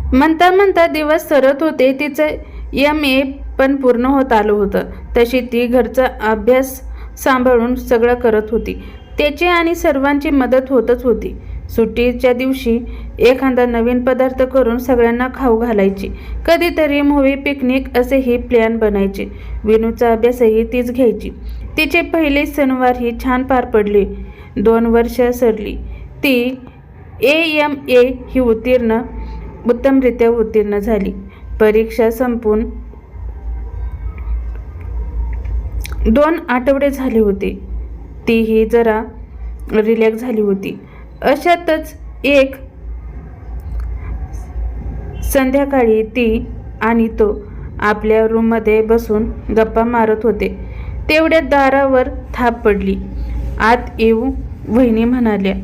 म्हणता म्हणता दिवस सरत होते. तिचं MA पण पूर्ण होत आलं होतं. तशी ती घरचा अभ्यास सांभाळून सगळं करत होती. त्याची आणि सर्वांची मदत होतच होती. सुट्टीच्या दिवशी एखादा नवीन पदार्थ करून सगळ्यांना खाऊ घालायची. कधीतरी मूव्ही, पिकनिक असेही प्लॅन बनायचे. विनूचा अभ्यासही तीच घ्यायची. तिचे पहिले सणवारही छान पार पडले. 2 वर्ष सरली. ती AMA ही उत्तमरित्या उत्तीर्ण झाली. परीक्षा संपून 2 आठवडे झाले होते. तीही जरा रिलॅक्स झाली होती. अशातच एक संध्याकाळी ती आणि तो आपल्या रूममध्ये बसून गप्पा मारत होते. तेवढ्यात दारावर थाप पडली. आत येऊ वहिनी म्हणाल्या.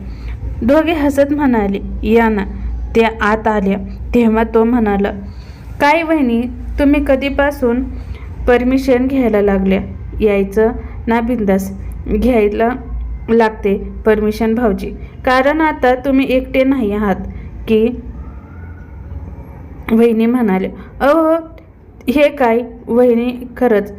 दोघे हसत म्हणाले, या ना. त्या आत आल्या तेव्हा तो म्हणाला, काय वहिनी, तुम्ही कधीपासून परमिशन घ्यायला लागल्या? यायचं ना बिंदास. घ्यायला लागते परमिशन भाऊजी, कारण आता तुम्ही एकटे नाही आहात की. वहिनी म्हणाल्या, अहो हे काय वहिनी, खरंच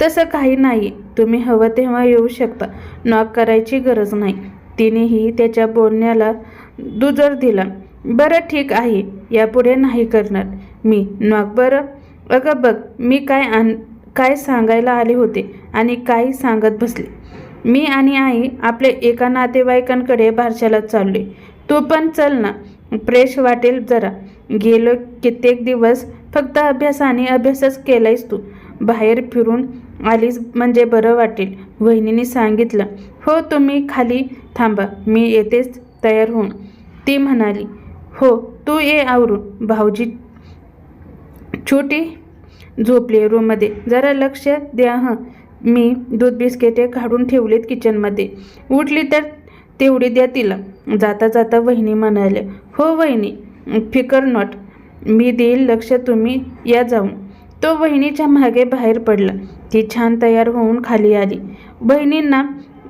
तसं काही नाही. तुम्ही हवं तेव्हा येऊ शकता. नॉक करायची गरज नाही. तिनेही त्याच्या बोलण्याला दुजोर दिला. बरं ठीक आहे, यापुढे नाही करणार मी नॉक. बरं अगं बघ, मी काय सांगायला आले होते आणि काय सांगत बसले. मी आणि आई आपल्या एका नातेवाईकांकडे बारशाला चाललोय. तू पण चल ना, फ्रेश वाटेल जरा. गेलो कित्येक दिवस फक्त अभ्यास आणि अभ्यासच केलायस तू. बाहेर फिरून आलीस म्हणजे बरं वाटेल. वहिनीने सांगितलं. हो, तुम्ही खाली थांबा, मी येतेच तयार होऊन. ती म्हणाली, हो तू ये आवरून. भाऊजी छोटी झोपली रूममध्ये. जरा लक्ष द्या हं. मी दूध बिस्किटे काढून ठेवलेत किचनमध्ये. उठली तर तेवढी द्या तिला. जाता जाता वहिनी म्हणाल्या, हो वहिनी, फिकर नॉट. मी देईल लक्ष, तुम्ही या जाऊन. तो वहिनीच्या मागे बाहेर पडला. ती छान तयार होऊन खाली आली. बहिणींना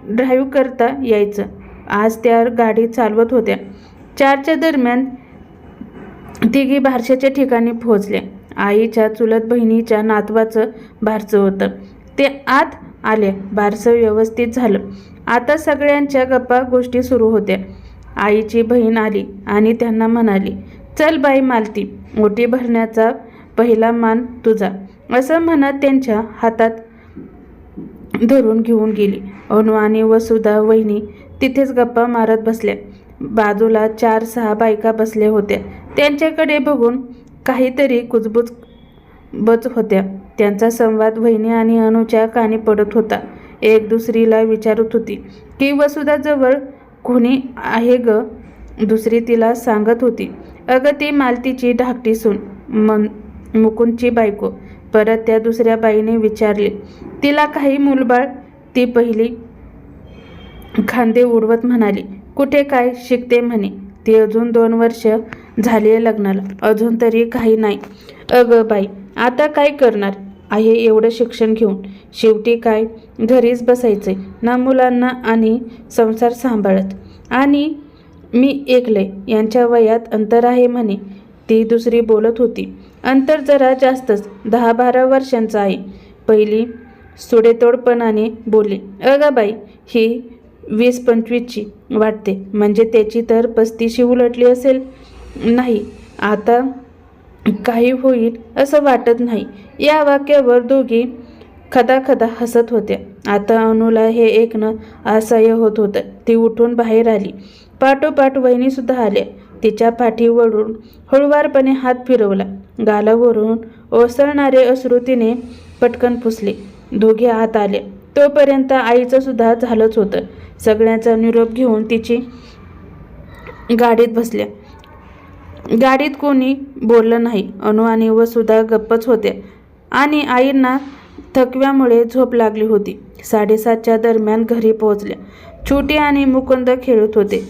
ड्राईव्ह करता यायचं. आज त्या गाडी चालवत होत्या. 4च्या दरम्यान तिघी बारशाच्या ठिकाणी पोहोचल्या. आईच्या चुलत बहिणीच्या नातवाचं बारसं होतं. ते आत आल्या. बारसं व्यवस्थित झालं. आता सगळ्यांच्या गप्पा गोष्टी सुरू होत्या. आईची बहीण आली आणि त्यांना म्हणाली, चल बाई मालती, ओटी भरण्याचा पहिला मान तुझा, असं म्हणत त्यांच्या हातात धरून घेऊन गेली. अनु आणि वसुधा वहिनी तिथेच गप्पा मारत बसल्या. बाजूला 4-6 बायका बसल्या होत्या. त्यांच्याकडे बघून काहीतरी कुजबुज होत्या. त्यांचा संवाद वहिनी आणि अनुच्या कानी पडत होता. एक दुसरीला विचारत होती की वसुधाजवळ कोणी आहे ग. दुसरी तिला सांगत होती, अगं ती मालतीची धाकटी सून, मुकुंदची बायको. परत त्या दुसऱ्या बाईने विचारले, तिला काही मूलबाळ. ती पहिली खांदे उडवत म्हणाली, कुठे काय शिकते म्हणे. ती अजून 2 वर्ष झाली लग्नाला, अजून तरी काही नाही. अगं बाई, आता काय करणार आहे एवढं शिक्षण घेऊन. शेवटी काय घरीच बसायचंय ना, मुलांना आणि संसार सांभाळत. आणि मी ऐकलंय यांच्या वयात अंतर आहे म्हणे. ती दुसरी बोलत होती, अंतर जरा जास्तच, 10-12 वर्षांचं आहे. पहिली सुडेतोडपणाने बोलली, अगं बाई, ही 20-25ची वाटते. म्हणजे त्याची तर 35शी उलटली असेल. नाही, आता काही होईल असं वाटत नाही. या वाक्यावर दोघी खदाखदा हसत होत्या. आता अनुला हे ऐकणं असह्य होत होतं. ती उठून बाहेर आली. पाठोपाठ वहिनीसुद्धा आल्या. तिच्या पाठीवरून हळुवारपणे हात फिरवला. गालावरून ओसळणारे अश्रू तिने पटकन पुसले. दोघे आत आल्या. तोपर्यंत आईचं सुद्धा झालंच होतं. सगळ्यांचा निरोप घेऊन तिची गाडीत बसल्या. गाडीत कोणी बोललं नाही. अनु आणि वसुधा गप्पच होत्या आणि आईंना थकव्यामुळे झोप लागली होती. 7:30च्या दरम्यान घरी पोहोचल्या. छोटी आणि मुकुंद खेळत होते,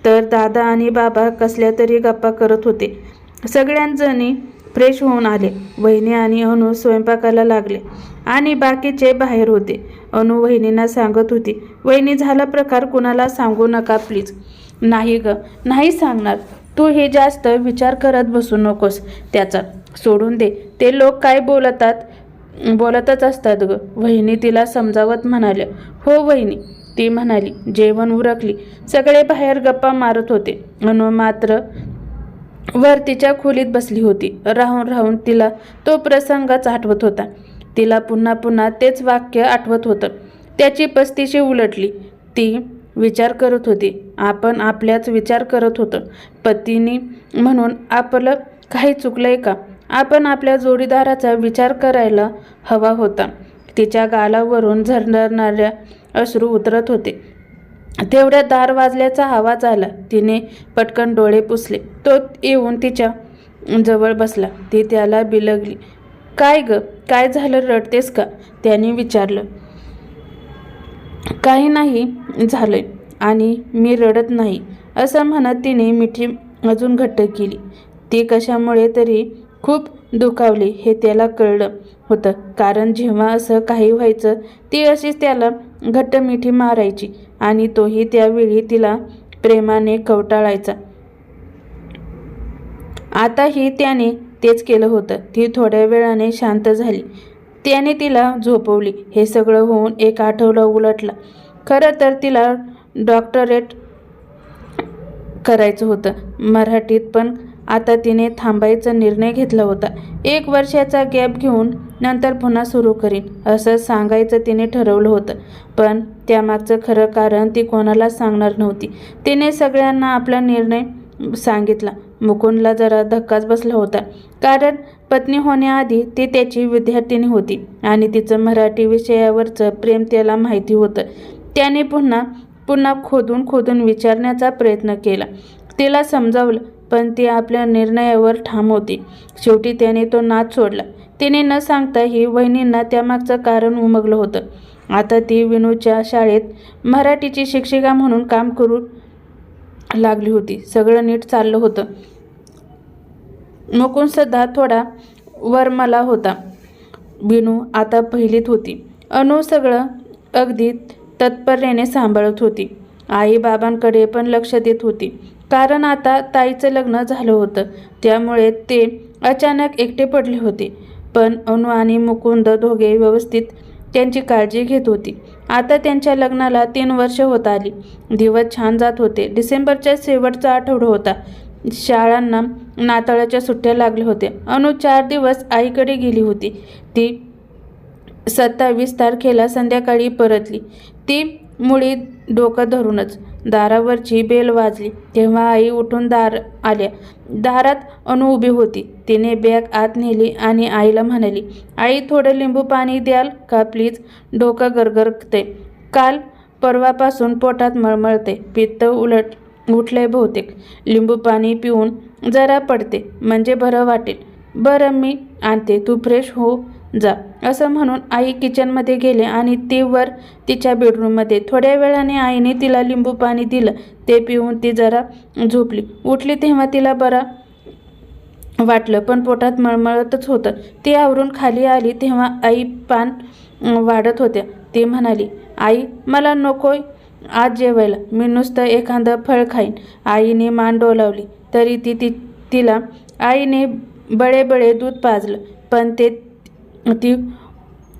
तर दादा आणि बाबा कसल्या तरी गप्पा करत होते. सगळ्यांजणी फ्रेश होऊन आले. वहिनी आणि अनु स्वयंपाकाला लागले आणि बाकीचे बाहेर होते. अनु वहिनींना सांगत होती, वहिनी झाला प्रकार कुणाला सांगू नका प्लीज. नाही ग, नाही सांगणार. तूही जास्त विचार करत बसू नकोस त्याचा. सोडून दे. ते लोक काय बोलतच असतात ग. वहिनी तिला समजावत म्हणाल्या. हो वहिनी, ती म्हणाली. जेवण उरकली. सगळे बाहेर गप्पा मारत होते. अनु मात्र वर तिच्या खोलीत बसली होती. राहून राहून तिला तो प्रसंगच आठवत होता. तिला पुन्हा पुन्हा तेच वाक्य आठवत होतं. त्याची पस्तीशी उलटली. ती विचार करत होती. आपण आपल्याच विचार करत होतो. पत्नी म्हणून आपलं काही चुकलंय का? आपण आपल्या जोडीदाराचा विचार करायला हवा होता. तिच्या गालावरून झरझरणाऱ्या अश्रू उतरत होते. तेवढ्या दार वाजल्याचा आवाज आला. तिने पटकन डोळे पुसले. तो येऊन तिच्या जवळ बसला. ती त्याला बिलगली. काय ग, काय झालं, रडतेस का? त्याने विचारलं. काही नाही झालंय आणि मी रडत नाही, असं म्हणत तिने मिठी अजून घट्ट केली. ती कशामुळे तरी खूप दुखावली हे त्याला कळलं होतं. कारण जेव्हा असं काही व्हायचं ती अशीच त्याला घट्ट मिठी मारायची आणि तोही त्यावेळी तिला प्रेमाने कवटाळायचा. आताही त्याने तेच केलं होतं. ती थोड्या वेळाने शांत झाली. त्याने तिला झोपवली. हे सगळं होऊन एक आठवडा उलटला. खरं तर तिला डॉक्टरेट करायचं होतं मराठीत, पण आता तिने थांबायचा निर्णय घेतला होता. 1 वर्षाचा गॅप घेऊन नंतर पुन्हा सुरू करीन असं सांगायचं तिने ठरवलं होतं. पण त्यामागचं खरं कारण ती कोणालाच सांगणार नव्हती. तिने सगळ्यांना आपला निर्णय सांगितला. मुकुंदला जरा धक्काच बसला होता. कारण पत्नी होण्याआधी ती त्याची विद्यार्थिनी होती आणि तिचं मराठी विषयावरचं प्रेम त्याला माहिती होतं. त्याने पुन्हा खोदून विचारण्याचा प्रयत्न केला. तिला समजावलं, पण ती आपल्या निर्णयावर ठाम होती. शेवटी त्याने तो नाद सोडला. तिने न सांगताही वहिनींना त्यामागचं कारण उमगलं होतं. आता ती विनूच्या शाळेत मराठीची शिक्षिका म्हणून काम करू लागली होती. सगळं नीट चाललं होतं. मुकुंदसुद्धा थोडा वरमला होता. विनू आता पहिलीत होती. अनु सगळं अगदी तत्परतेने सांभाळत होती. आई बाबांकडे पण लक्ष देत होती. कारण आता ताईचं लग्न झालं होतं, त्यामुळे ते अचानक एकटे पडले होते. पण अनु आणि मुकुंद दोघे व्यवस्थित त्यांची काळजी घेत होती. आता त्यांच्या लग्नाला 3 वर्ष होत आली. दिवस छान जात होते. डिसेंबरच्या शेवटचा आठवडा होता. शाळांना नाताळाच्या सुट्ट्या लागल्या होत्या. अनु 4 दिवस आईकडे गेली होती. ती 27 तारखेला संध्याकाळी परतली. ती मुळी डोकं धरूनच. दारावरची बेल वाजली तेव्हा आई उठून आल्या. दारात अनु उभी होती. तिने बॅग आत नेली आणि आईला म्हणाली, आई थोडं लिंबू पाणी द्याल का प्लीज? डोकं गरगरते. काल परवापासून पोटात मळमळते. पित्त उठलंय बहुतेक. लिंबू पाणी पिऊन जरा पडते म्हणजे बरं वाटेल. बरं मी आणते, तू फ्रेश हो जा, असं म्हणून आई किचनमध्ये गेले आणि ती वर तिच्या बेडरूममध्ये. थोड्या वेळाने आईने तिला लिंबू पाणी दिलं. ते पिऊन ती जरा झोपली. उठली तेव्हा तिला बरं वाटलं, पण पोटात मळमळतच होतं. ती आवरून खाली आली तेव्हा आई पान वाढत होत्या. ती म्हणाली, आई मला नकोय आज जेवायला, मी नुसतं एखादं फळ खाईन. आईने मान डोलावली. तरी तिला आईने बळे दूध पाजलं, पण ती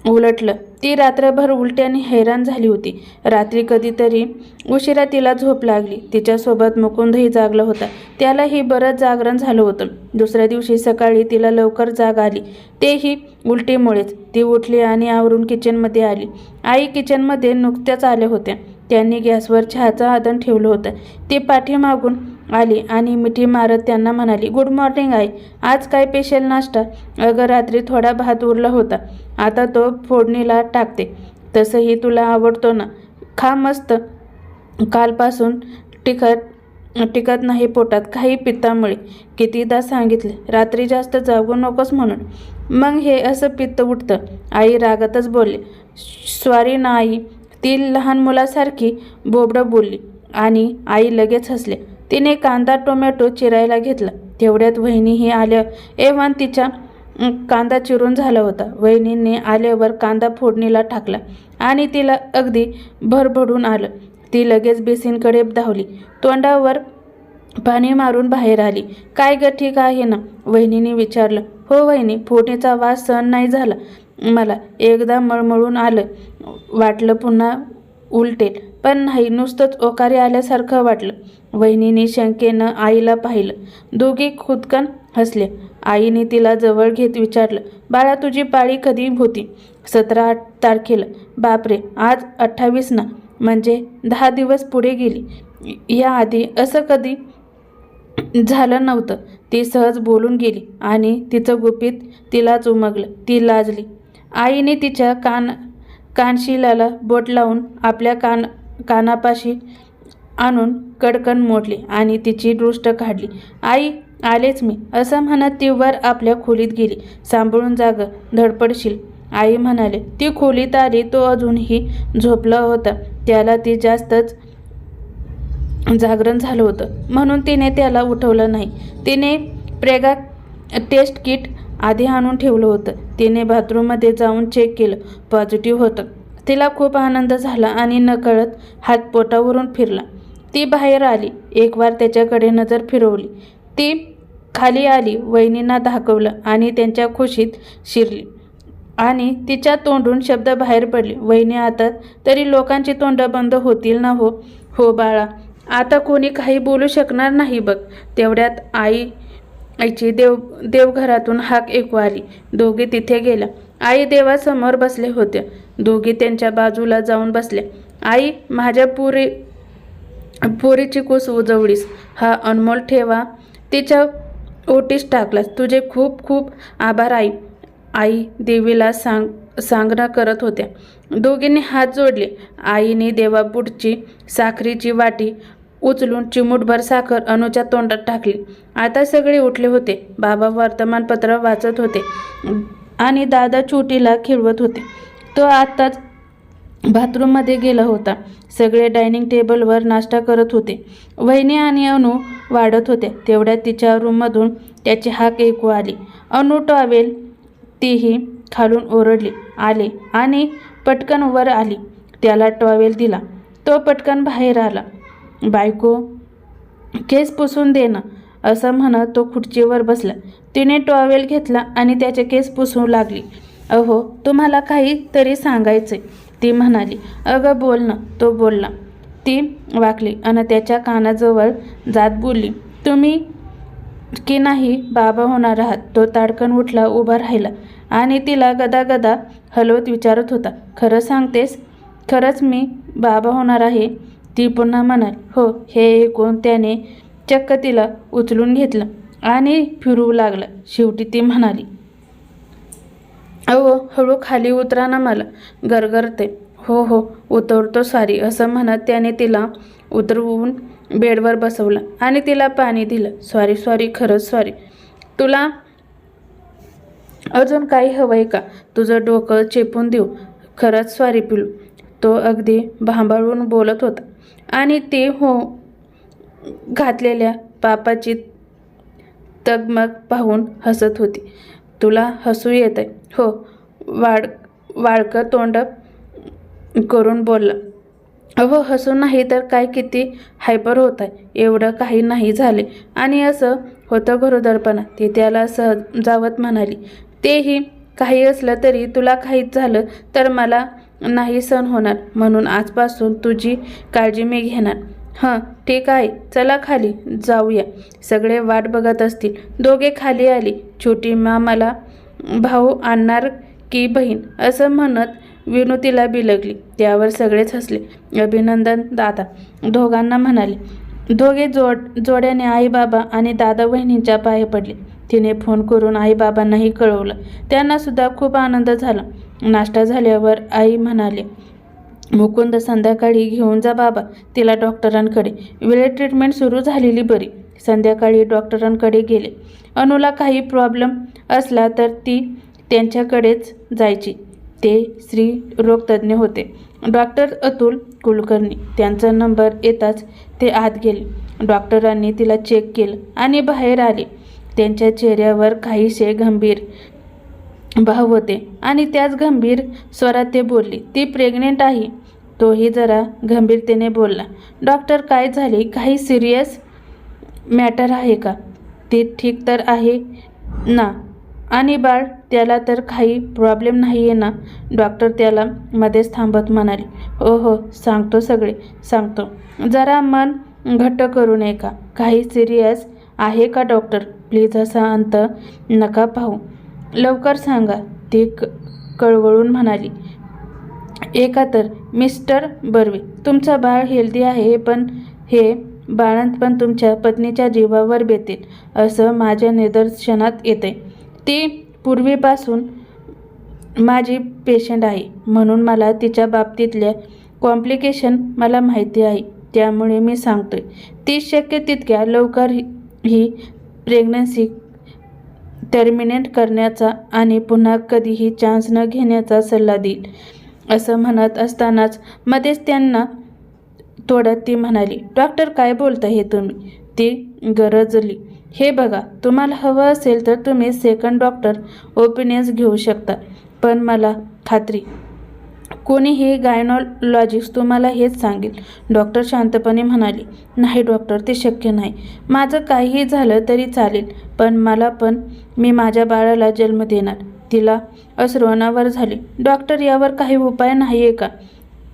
उलटलं. ती रात्रभर उलट्याने हैराण झाली होती. रात्री कधीतरी उशिरा तिला झोप लागली. तिच्यासोबत मुकुंदही जागला होता. त्यालाही बरंच जागरण झालं होतं. दुसऱ्या दिवशी सकाळी तिला लवकर जाग आली, तेही उलटीमुळेच. ती उठली आणि आवरून किचनमध्ये आली. आई किचनमध्ये नुकत्याच आल्या होत्या. त्यांनी गॅसवर चहाचं आधण ठेवलं होतं. ती पाठीमागून आली आणि मिठी मारत त्यांना म्हणाली, गुड मॉर्निंग आई, आज काय स्पेशल नाश्ता? अगं रात्री थोडा भात उरला होता, आता तो फोडणीला टाकते. तसंही तुला आवडतो ना, खा मस्त. कालपासून टिकत नाही पोटात, काही पित्तामुळे. कितीदा सांगितले रात्री जास्त जागू नकोस म्हणून, मग हे असं पित्त उठतं. आई रागातच बोलले. सॉरी ना आई, ती लहान मुलासारखी बोबडं बोलली आणि आई लगेच हसले. तिने कांदा टोमॅटो चिरायला घेतला. तेवढ्यात वहिनीही आल्या. एव्हान तिचा कांदा चिरून झाला होता. वहिनींनी आल्यावर कांदा फोडणीला टाकला आणि तिला अगदी भरभरून आलं. ती लगेच बेसिनकडे धावली. तोंडावर पाणी मारून बाहेर आली. काय ग, ठीक आहे ना? वहिनीने विचारलं. हो वहिनी, फोडणीचा वास सहन नाही झाला मला. एकदा मळमळून आलं, वाटलं पुन्हा उलटेल, पण नाही, नुसतंच ओकारी आल्यासारखं वाटलं. वहिनीने शंकेनं आईला पाहिलं. दोघी खुदकन हसले. आईने तिला जवळ घेत विचारलं, बाळा तुझी पाळी कधी होती? 17 तारखेला. बापरे, आज 28 ना, म्हणजे 10 दिवस पुढे गेली. याआधी असं कधी झालं नव्हतं. ती सहज बोलून गेली आणि तिचं गुपित तिलाच उमगलं. ती लाजली. आईने तिच्या कानशिलाला बोट लावून आपल्या कानापाशी आणून कडकन मोडली आणि तिची दृष्ट काढली. आई, आलेच मी, असं म्हणत ती वर आपल्या खोलीत गेली. सांभाळून जा गं, धडपडशील, आई म्हणाले. ती खोलीत आली. तो अजूनही झोपला होता. त्याला ती जास्तच जागरण झालं होतं, म्हणून तिने त्याला उठवलं नाही. तिने प्रेगा टेस्ट किट आधी आणून ठेवलं होतं. तिने बाथरूममध्ये जाऊन चेक केलं. पॉझिटिव्ह होतं. तिला खूप आनंद झाला आणि नकळत हात पोटावरून फिरला. ती बाहेर आली. एक वार त्याच्याकडे नजर फिरवली. ती खाली आली, वहिनींना दाखवलं आणि त्यांच्या खुशीत शिरली आणि तिच्या तोंडून शब्द बाहेर पडले. वहिनी, आता तरी लोकांची तोंड बंद होतील ना? हो हो बाळा, आता कोणी काही बोलू शकणार नाही बघ. तेवढ्यात आईची देवघरातून हाक ऐकू आली. दोघी तिथे गेल्या. आई देवासमोर बसले होत्या. दोघी त्यांच्या बाजूला जाऊन बसल्या. आई, माझ्या पोरीची कुस उजवलीस. हा अनमोल ठेवा तिच्या ओटीस टाकलास. तुझे खूप खूप आभार आई. आई देवीला सांगणं करत होत्या. दोघींनी हात जोडले. आईने देवापुढची साखरेची वाटी उचलून चिमूटभर साखर अनुच्या तोंडात टाकली. आता सगळे उठले होते. बाबा वर्तमानपत्र वाचत होते आणि दादा छोटीला खेळवत होते. तो आत्ताच बाथरूममध्ये गेला होता. सगळे डायनिंग टेबलवर नाश्ता करत होते. वहिनी आणि अनु वाढत होत्या. तेवढ्यात तिच्या रूममधून त्याची हाक ऐकू आली. अनु, टॉवेल. तीही खालून ओरडली. आले आणि पटकन वर आली. त्याला टॉवेल दिला. तो पटकन बाहेर आला. बायको, केस पुसून दे ना, असं म्हणत तो खुर्चीवर बसला. तिने टॉवेल घेतला आणि त्याचे केस पुसू लागली. अहो, तुम्हाला काहीतरी सांगायचंय, ती म्हणाली. अगं बोल ना. तो बोलला. ती वाकली आणि त्याच्या कानाजवळ जात बोलली, तुम्ही की नाही बाबा होणार आहात? तो ताडकन उठला, उभा राहिला आणि तिला गदागदा हलवत विचारत होता. खरं सांगतेस? खरंच मी बाबा होणार आहे? ती पुन्हा म्हणाली. हो. हे ऐकून त्याने चक्क तिला उचलून घेतलं आणि फिरवू लागला. शेवटी ती म्हणाली, अहो, हळू खाली उतरा ना, मला गरगरते. हो हो, उतरतो, सॉरी, असं म्हणत त्याने तिला उतरवून बेडवर बसवलं आणि तिला पाणी दिलं. सॉरी सॉरी, खरंच सॉरी. तुला अजून काही हवंय का? तुझं डोकं चेपून देऊ? खरंच सॉरी पिलू. तो अगदी भांबाळून बोलत होता आणि ती हो घातलेल्या पापाची तगमग पाहून हसत होती. तुला हसू येतंय? हो. वाळकं तोंड करून बोलला. अहो, हसू नाही तर काय, किती हायपर होत आहे. एवढं काही नाही झाले आणि असं होतं गरोदरपणा, ती त्याला सहजावत म्हणाली. तेही काही असलं तरी तुला काहीच झालं तर मला नाही सहन होणार, म्हणून आजपासून तुझी काळजी मी घेणार. हं, ठीक आहे, चला खाली जाऊया. सगळे वाट बघत असतील. दोघे खाली आली. छोटी मला भाऊ आणणार की बहीण, असं म्हणत विनू तिला बिलगली. त्यावर सगळेच हसले. अभिनंदन दादा, दोघांना म्हणाले. दोघे जोड्याने आईबाबा आणि दादा वहिनींच्या पाय पडले. तिने फोन करून आईबाबांनाही कळवलं. त्यांना सुद्धा खूप आनंद झाला. नाश्ता झाल्यावर आई म्हणाले, मुकुंद संध्याकाळी घेऊन जा बाबा तिला डॉक्टरांकडे. वेळेत ट्रीटमेंट सुरू झालेली बरी. संध्याकाळी डॉक्टरांकडे गेले. अनुला काही प्रॉब्लेम असला तर ती त्यांच्याकडेच जायची. ते स्त्री रोगतज्ञ होते, डॉक्टर अतुल कुलकर्णी. त्यांचा नंबर येताच ते आत गेले. डॉक्टरांनी तिला चेक केलं आणि बाहेर आले. त्यांच्या चेहऱ्यावर काहीसे गंभीर भाव होते आणि त्याच गंभीर स्वरात ते बोलले, ती प्रेग्नेंट आहे. तोही जरा गंभीरतेने बोलला. डॉक्टर, काय झाले? काही सिरियस? मॅटर आहे का? ते ठीक तर आहे ना? आणि बाळ, त्याला तर काही प्रॉब्लेम नाही आहे ना? डॉक्टर त्याला मध्येच थांबत म्हणाले. हो हो, सांगतो, सगळे सांगतो. जरा मन घट्ट करू नये का? काही सिरियस आहे का डॉक्टर? प्लीज असा अंत नका पाहू, लवकर सांगा, ती कळवळून म्हणाली. एका तर मिस्टर बर्वे, तुमचं बाळ हेल्दी आहे, पण हे बाळंतपण तुमच्या पत्नीच्या जीवावर बेतेल असं माझ्या निदर्शनात येतंय. ती पूर्वीपासून माझी पेशंट आहे, म्हणून मला तिच्या बाबतीतल्या कॉम्प्लिकेशन मला माहिती आहे. त्यामुळे मी सांगतोय, ती शक्य तितक्या लवकर ही प्रेग्नन्सी टर्मिनेट करण्याचा आणि पुन्हा कधीही चान्स न घेण्याचा सल्ला देईल. असं म्हणत असतानाच मध्येच त्यांना तोडत ती म्हणाली. डॉक्टर, काय बोलता हे तुम्ही? ती गरजली. हे बघा, तुम्हाला हवं असेल तर तुम्ही सेकंड डॉक्टर ओपिनियन्स घेऊ शकता, पण मला खात्री, कोणीही गायनॉलॉजिस्ट तुम्हाला हेच सांगेल. डॉक्टर शांतपणे म्हणाली. नाही डॉक्टर, ते शक्य नाही. माझं काहीही झालं तरी चालेल, पण मी माझ्या बाळाला जन्म देणार. तिला अश्रू अनावर झाले. डॉक्टर, यावर काही उपाय नाही आहे का?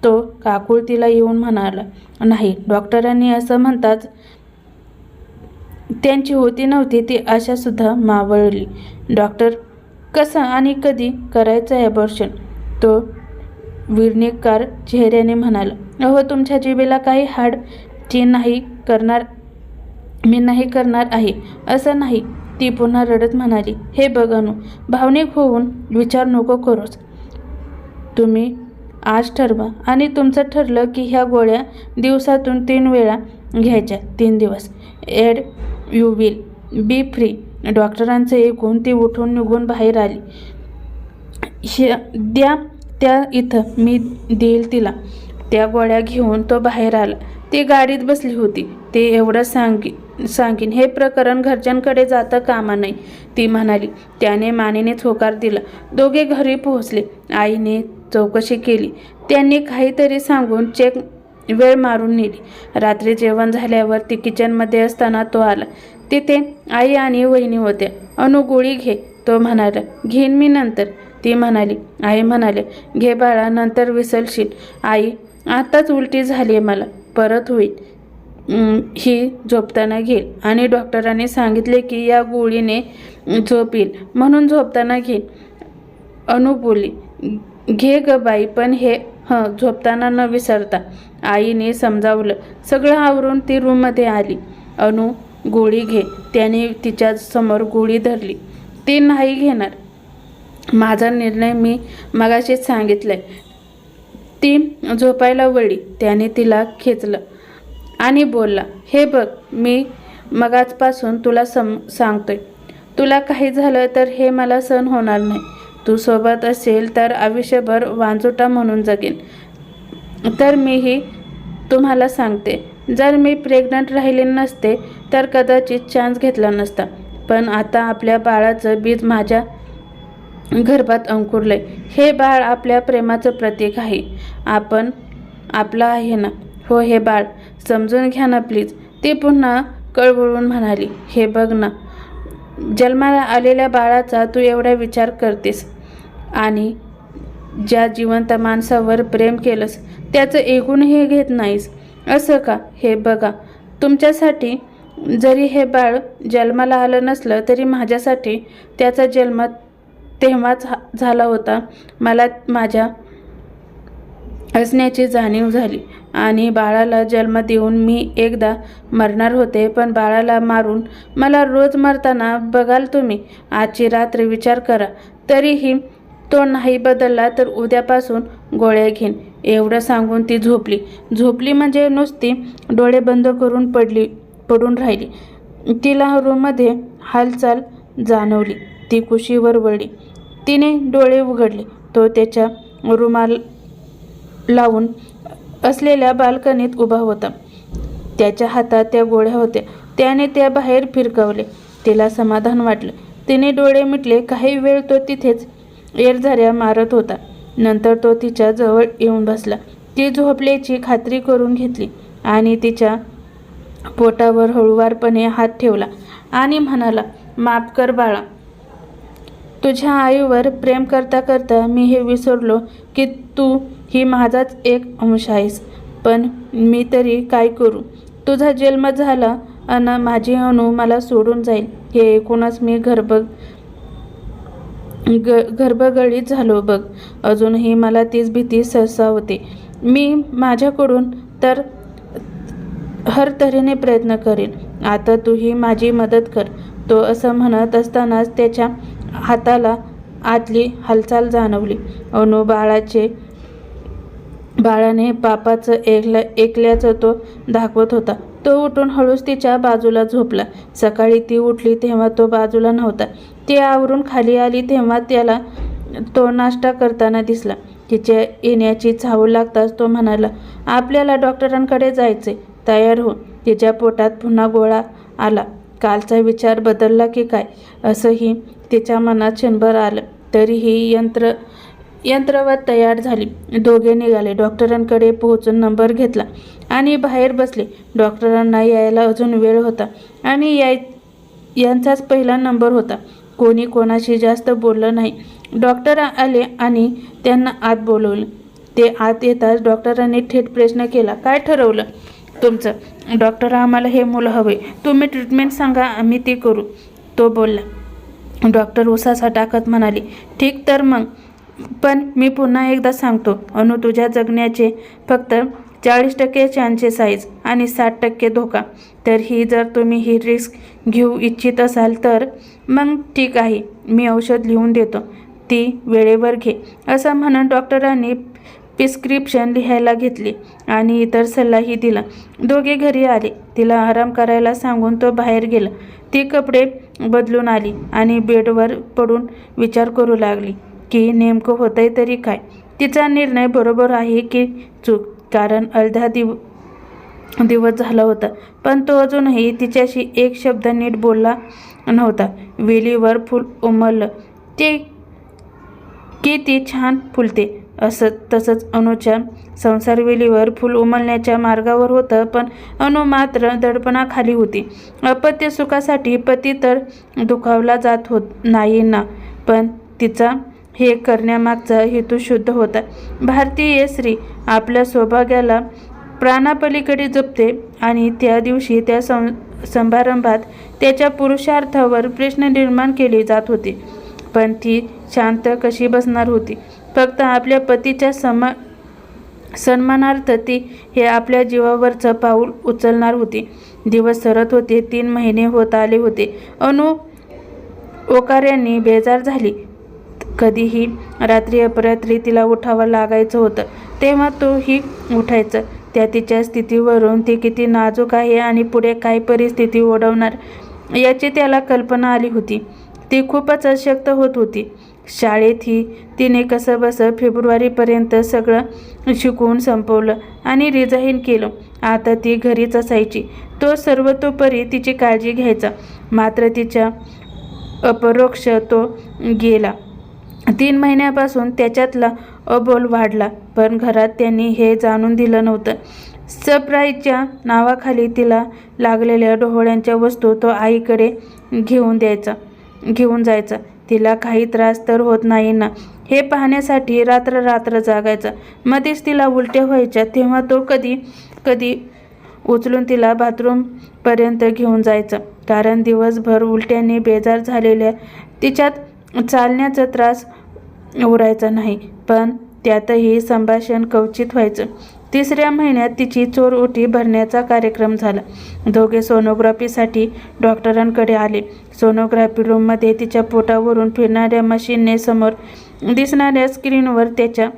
तो काकुळतीला येऊन म्हणाला. नाही. डॉक्टरांनी असं म्हणताच त्यांची होती नव्हती ती आशासुद्धा मावळली. डॉक्टर, कसं आणि कधी करायचं आहे अबॉर्शन? तो विर्निकार चेहऱ्याने म्हणाला. अहो, तुमच्या जिभेला काही हाड ती मी नाही करणार आहे असं नाही. ती पुन्हा रडत म्हणाली. हे बघ अनु, भावनिक होऊन विचार नको करूच. तुम्ही आज ठरवा, आणि तुमचं ठरलं की ह्या गोळ्या दिवसातून 3 वेळा घ्यायच्या. 3 दिवस. And you will be free. डॉक्टरांचं ऐकून ती उठून निघून बाहेर आली. द्या त्या इथं, मी देईल तिला. त्या गोळ्या घेऊन तो बाहेर आला. ती गाडीत बसली होती. ते एवढं सांगीन हे प्रकरण घरच्यांकडे जाता कामा नये, ती म्हणाली. त्याने मानेनेच होकार दिला. दोघे घरी पोहोचले. आईने चौकशी केली. त्यांनी काहीतरी सांगून चेक वेळ मारून नेली. रात्री जेवण झाल्यावर ती किचनमध्ये असताना तो आला. तिथे आई आणि वहिनी होत्या. अनु, गोळी घे, तो म्हणाला. घेईन मी नंतर, ती म्हणाली. आई म्हणाले. घे बाळा, नंतर विसरशील. आई, आताच उलटी झाली आहे मला, परत होईल. ही झोपताना घेईल, आणि डॉक्टरांनी सांगितले की या गोळीने झोप येईल, म्हणून झोपताना घेईल. अनु बोलली. घे ग बाई, पण हे झोपताना न विसरता, आईने समजावलं. सगळं आवरून ती रूममध्ये आली. अनु, गोळी घे. त्याने तिच्या समोर गोळी धरली. ती नाही घेणार. माझा निर्णय मी मगाशीच सांगितलंय. ती झोपायला वळली. त्याने तिला खेचलं आणि बोलला. हे बघ, मी मगाचपासून तुला सांगतोय, तुला काही झालं तर हे मला सहन होणार नाही. तू सोबत असेल तर आयुष्यभर वांजुटा म्हणून जगेन. तर मीही तुम्हाला सांगते, जर मी प्रेग्नंट राहिले नसते तर कदाचित चान्स घेतला नसता, पण आता आपल्या बाळाचं बीज माझ्या गर्भात अंकुरलंय. हे बाळ आपल्या प्रेमाचं प्रतीक आहे. आपलं आहे ना? हो, हे बाळ समजून घ्या ना प्लीज, ती पुन्हा कळवळून म्हणाली. हे बघ ना, जन्माला आलेल्या बाळाचा तू एवढा विचार करतेस, आणि ज्या जिवंत माणसावर प्रेम केलंस त्याचं ऐकूनही घेत नाहीस, असं का? हे बघा, तुमच्यासाठी जरी हे बाळ जन्माला आलं नसलं तरी माझ्यासाठी त्याचा जन्म तेव्हाच झाला होता. मला माझ्या असण्याची जाणीव झाली, आणि बाळाला जन्म देऊन मी एकदा मरणार होते, पण बाळाला मारून मला रोज मरताना बघाल तुम्ही. आजची रात्र विचार करा. तरीही तो नाही बदलला तर उद्यापासून गोळ्या घेईन. एवढं सांगून ती झोपली म्हणजे नुसती डोळे बंद करून पडून राहिली. तिला रूममध्ये हालचाल जाणवली. ती कुशीवर वळली. तिने डोळे उघडले. तो त्याच्या रुमाल लावून असलेल्या बाल्कनीत उभा होता. त्याच्या हातात त्या गोळ्या होत्या. त्याने त्या बाहेर फिरकवले. तिला समाधान वाटलं. तिने डोळे मिटले. काही वेळ तो तिथेच येरझाऱ्या मारत होता. नंतर तो तिच्या जवळ येऊन बसला. ती झोपल्याची खात्री करून घेतली आणि तिच्या पोटावर हळुवारपणे हात ठेवला आणि म्हणाला, माफ कर बाळा. तुझ्या आईवर प्रेम करता करता मी हे विसरलो की तू ही माझाच एक अंश आहेस. पण मी तरी काय करू? तुझा जन्म झाला अन माझी अनु मला सोडून जाईल हे ऐकूनच मी गर्भगळीत झालो बघ. अजूनही मला तीच भीती सरसावते. मी माझ्याकडून तर हर तऱ्हेने प्रयत्न करेन. आता तूही माझी मदत कर. तो असं म्हणत असतानाच त्याच्या हाताला आतली हालचाल जाणवली. अनु बाळाने पापाचं ऐकल्याचं तो दाखवत होता. तो उठून हळूच तिच्या बाजूला झोपला. सकाळी ती उठली तेव्हा तो बाजूला नव्हता. ती आवरून खाली आली तेव्हा त्याला तो नाश्ता करताना दिसला. तिच्या येण्याची चाहूल लागताच तो म्हणाला, आपल्याला डॉक्टरांकडे जायचे, तयार हो. तिच्या पोटात पुन्हा गोळा आला. कालचा विचार बदलला की काय असंही तिच्या मनात क्षणभर आलं. तरीही यंत्रवत तयार झाली. दोघे निघाले. डॉक्टरांकडे पोहोचून नंबर घेतला आणि बाहेर बसले. डॉक्टरांना यायला अजून वेळ होता आणि यांचाच पहिला नंबर होता. कोणी कोणाशी जास्त बोललं नाही. डॉक्टर आले आणि त्यांना आत बोलवलं. ते आत येताच डॉक्टरांनी थेट प्रश्न केला, काय ठरवलं तुमचं? डॉक्टर, आम्हाला हे मुलं हवे. तुम्ही ट्रीटमेंट सांगा, आम्ही ती करू. तो बोलला. डॉक्टर उसासा टाकत म्हणाले, ठीक तर मग. पण मी पुन्हा एकदा सांगतो, अनु तुझ्या जगण्याचे फक्त 40% चान्सेस आहेत आणि 60% धोका. तर ही जर तुम्ही ही रिस्क घेऊ इच्छित असाल तर मग ठीक आहे, मी औषध लिहून देतो, ती वेळेवर घे. असं म्हणून डॉक्टरांनी प्रिस्क्रिप्शन लिहायला घेतली आणि इतर सल्लाही दिला. दोघे घरी आले. तिला आराम करायला सांगून तो बाहेर गेला. ती कपडे बदलून आली आणि बेडवर पडून विचार करू लागली की नेमकं होतंय तरी काय. तिचा निर्णय बरोबर आहे की चूक? कारण अर्धा दिवस झाला होता पण तो अजूनही तिच्याशी एक शब्द नीट बोलला नव्हता. वेलीवर फूल उमललं ते किती छान फुलते तसंच अनुच्या संसारवेलीवर फूल उमलण्याच्या मार्गावर होतं. पण अनु मात्र दडपणाखाली होती. अपत्य सुखासाठी पती तर दुखावला जात नाही ना, पण तिचा हे करण्यामागचा हेतू शुद्ध होता. भारतीय स्त्री आपल्या सौभाग्याला प्राणापलीकडे जपते आणि त्या दिवशी त्या समारंभात त्याच्या पुरुषार्थावर प्रश्न निर्माण केले जात होते. पण ती शांत कशी बसणार होती? फक्त आपल्या पतीच्या सन्मानार्थ ती हे आपल्या जीवावरचं पाऊल उचलणार होती. दिवस सरत होते. 3 महिने होत आले होते. अनु ओकाऱ्यांनी बेजार झाली. कधीही रात्री अपरात्री तिला उठावं लागायचं होतं तेव्हा तोही उठायचा. त्या तिच्या स्थितीवरून ती किती नाजूक आहे आणि पुढे काय परिस्थिती ओढवणार याची त्याला कल्पना आली होती. ती खूपच अशक्त होत होती. शाळेतही तिने कसंबसं फेब्रुवारीपर्यंत सगळं शिकवून संपवलं आणि रिझाईन केलं. आता ती घरीच असायची. तो सर्वतोपरी तिची काळजी घ्यायचा. मात्र तिच्या अपरोक्ष तो गेला. 3 महिन्यापासून त्याच्यातला अबोल वाढला. पण घरात त्यांनी हे जाणून दिलं नव्हतं. सरप्राईजच्या नावाखाली तिला लागलेल्या डोहाळ्यांच्या वस्तू तो आईकडे घेऊन जायचा. तिला काही त्रास तर होत नाही ना हे पाहण्यासाठी रात्र जागायचा. मध्येच तिला उलट्या व्हायच्या तेव्हा तो कधी उचलून तिला बाथरूमपर्यंत घेऊन जायचा. कारण दिवसभर उलट्याने बेजार झालेल्या तिच्यात चालण्याचा त्रास उरायचा नाही. पण त्यातही संभाषण क्वचित व्हायचं. 3ऱ्या महिन्यात तिची चोरओटी भरण्याचा कार्यक्रम झाला. दोघे सोनोग्राफीसाठी डॉक्टरांकडे आले. सोनोग्राफी रूममध्ये तिच्या पोटावरून फिरणाऱ्या मशीनने समोर दिसणाऱ्या स्क्रीनवर त्याच्या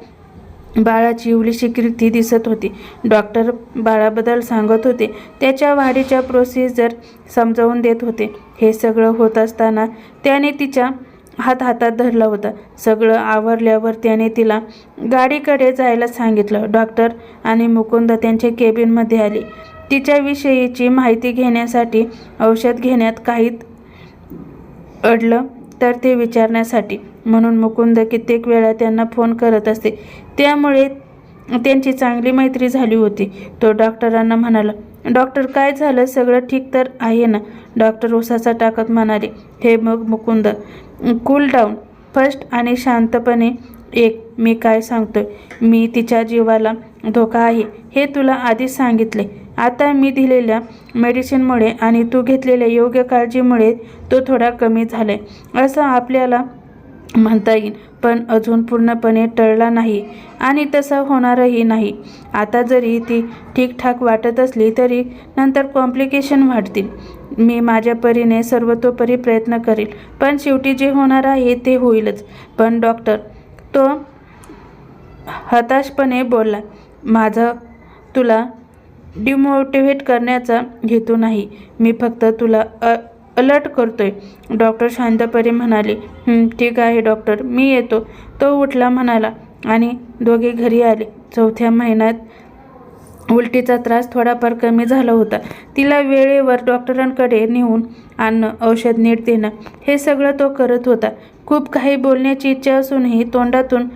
बाळाची इवलीशी कृती दिसत होती. डॉक्टर बाळाबद्दल सांगत होते. त्याच्या वाढीच्या प्रोसिजर समजावून देत होते. हे सगळं होत असताना त्याने तिचा हातात धरला होता. सगळं आवरल्यावर त्याने तिला गाडीकडे जायला सांगितलं. डॉक्टर आणि मुकुंद त्यांच्या केबिनमध्ये आले. तिच्याविषयीची माहिती घेण्यासाठी, औषध घेण्यात काही अडलं तर ते विचारण्यासाठी. म्हणून मुकुंद कित्येक वेळा त्यांना फोन करत असे. त्यामुळे त्यांची चांगली मैत्री झाली होती. तो डॉक्टरांना म्हणाला, डॉक्टर काय झालं, सगळं ठीक तर आहे ना? डॉक्टर उसाचा टाकत म्हणाले. हे मग मुकुंद, कूल डाऊन फर्स्ट आणि शांतपणे मी काय सांगतोय. मी तिच्या जीवाला धोका आहे हे तुला आधीच सांगितले. आता मी दिलेल्या मेडिसिनमुळे आणि तू घेतलेल्या योग्य काळजीमुळे तो थोडा कमी झालाय असं आपल्याला म्हणता येईल, पण अजून पूर्णपणे टळला नाही आणि तसं होणारही नाही. आता जरी ती ठीकठाक वाटत असली तरी नंतर कॉम्प्लिकेशन वाढतील. मी माझ्या परीने सर्वतोपरी प्रयत्न करेल, पण शेवटी जे होणार आहे ते होईलच. पण डॉक्टर, तो हताशपणे बोलला, माझा तुला डिमोटिवेट करण्याचा हेतू नाही. मी फक्त तुला अलर्ट करतोय. डॉक्टर शांतपणे म्हणाले. ठीक आहे डॉक्टर, मी येतो. तो उठला म्हणाला आणि दोघे घरी आले. 4थ्या महिन्यात उलटीचा त्रास थोडाफार कमी झाला होता. तिला वेळेवर डॉक्टरांकडे नेऊन आणणं, औषध नीट देणं हे सगळं तो करत होता. खूप काही बोलण्याची इच्छा असूनही तोंडातून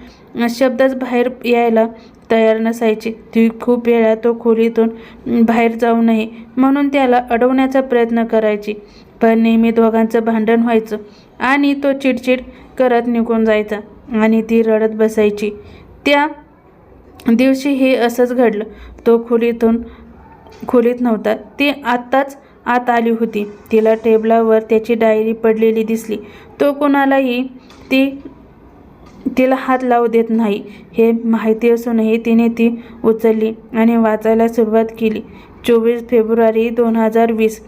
शब्दच बाहेर यायला तयार नसायचे. ती खूप वेळा तो खोलीतून बाहेर जाऊ नये म्हणून त्याला अडवण्याचा प्रयत्न करायची, पण नेहमी दोघांचं भांडण व्हायचं आणि तो चिडचिड करत निघून जायचा आणि ती रडत बसायची. त्या दिवशी हे असंच घडलं. तो खोलीत नव्हता. ती आत्ताच आत आली होती. तिला टेबलावर त्याची डायरी पडलेली दिसली. तो कोणालाही तिला हात लावू देत नाही हे माहिती असूनही तिने ती उचलली आणि वाचायला सुरुवात केली. 24 फेब्रुवारी 2020.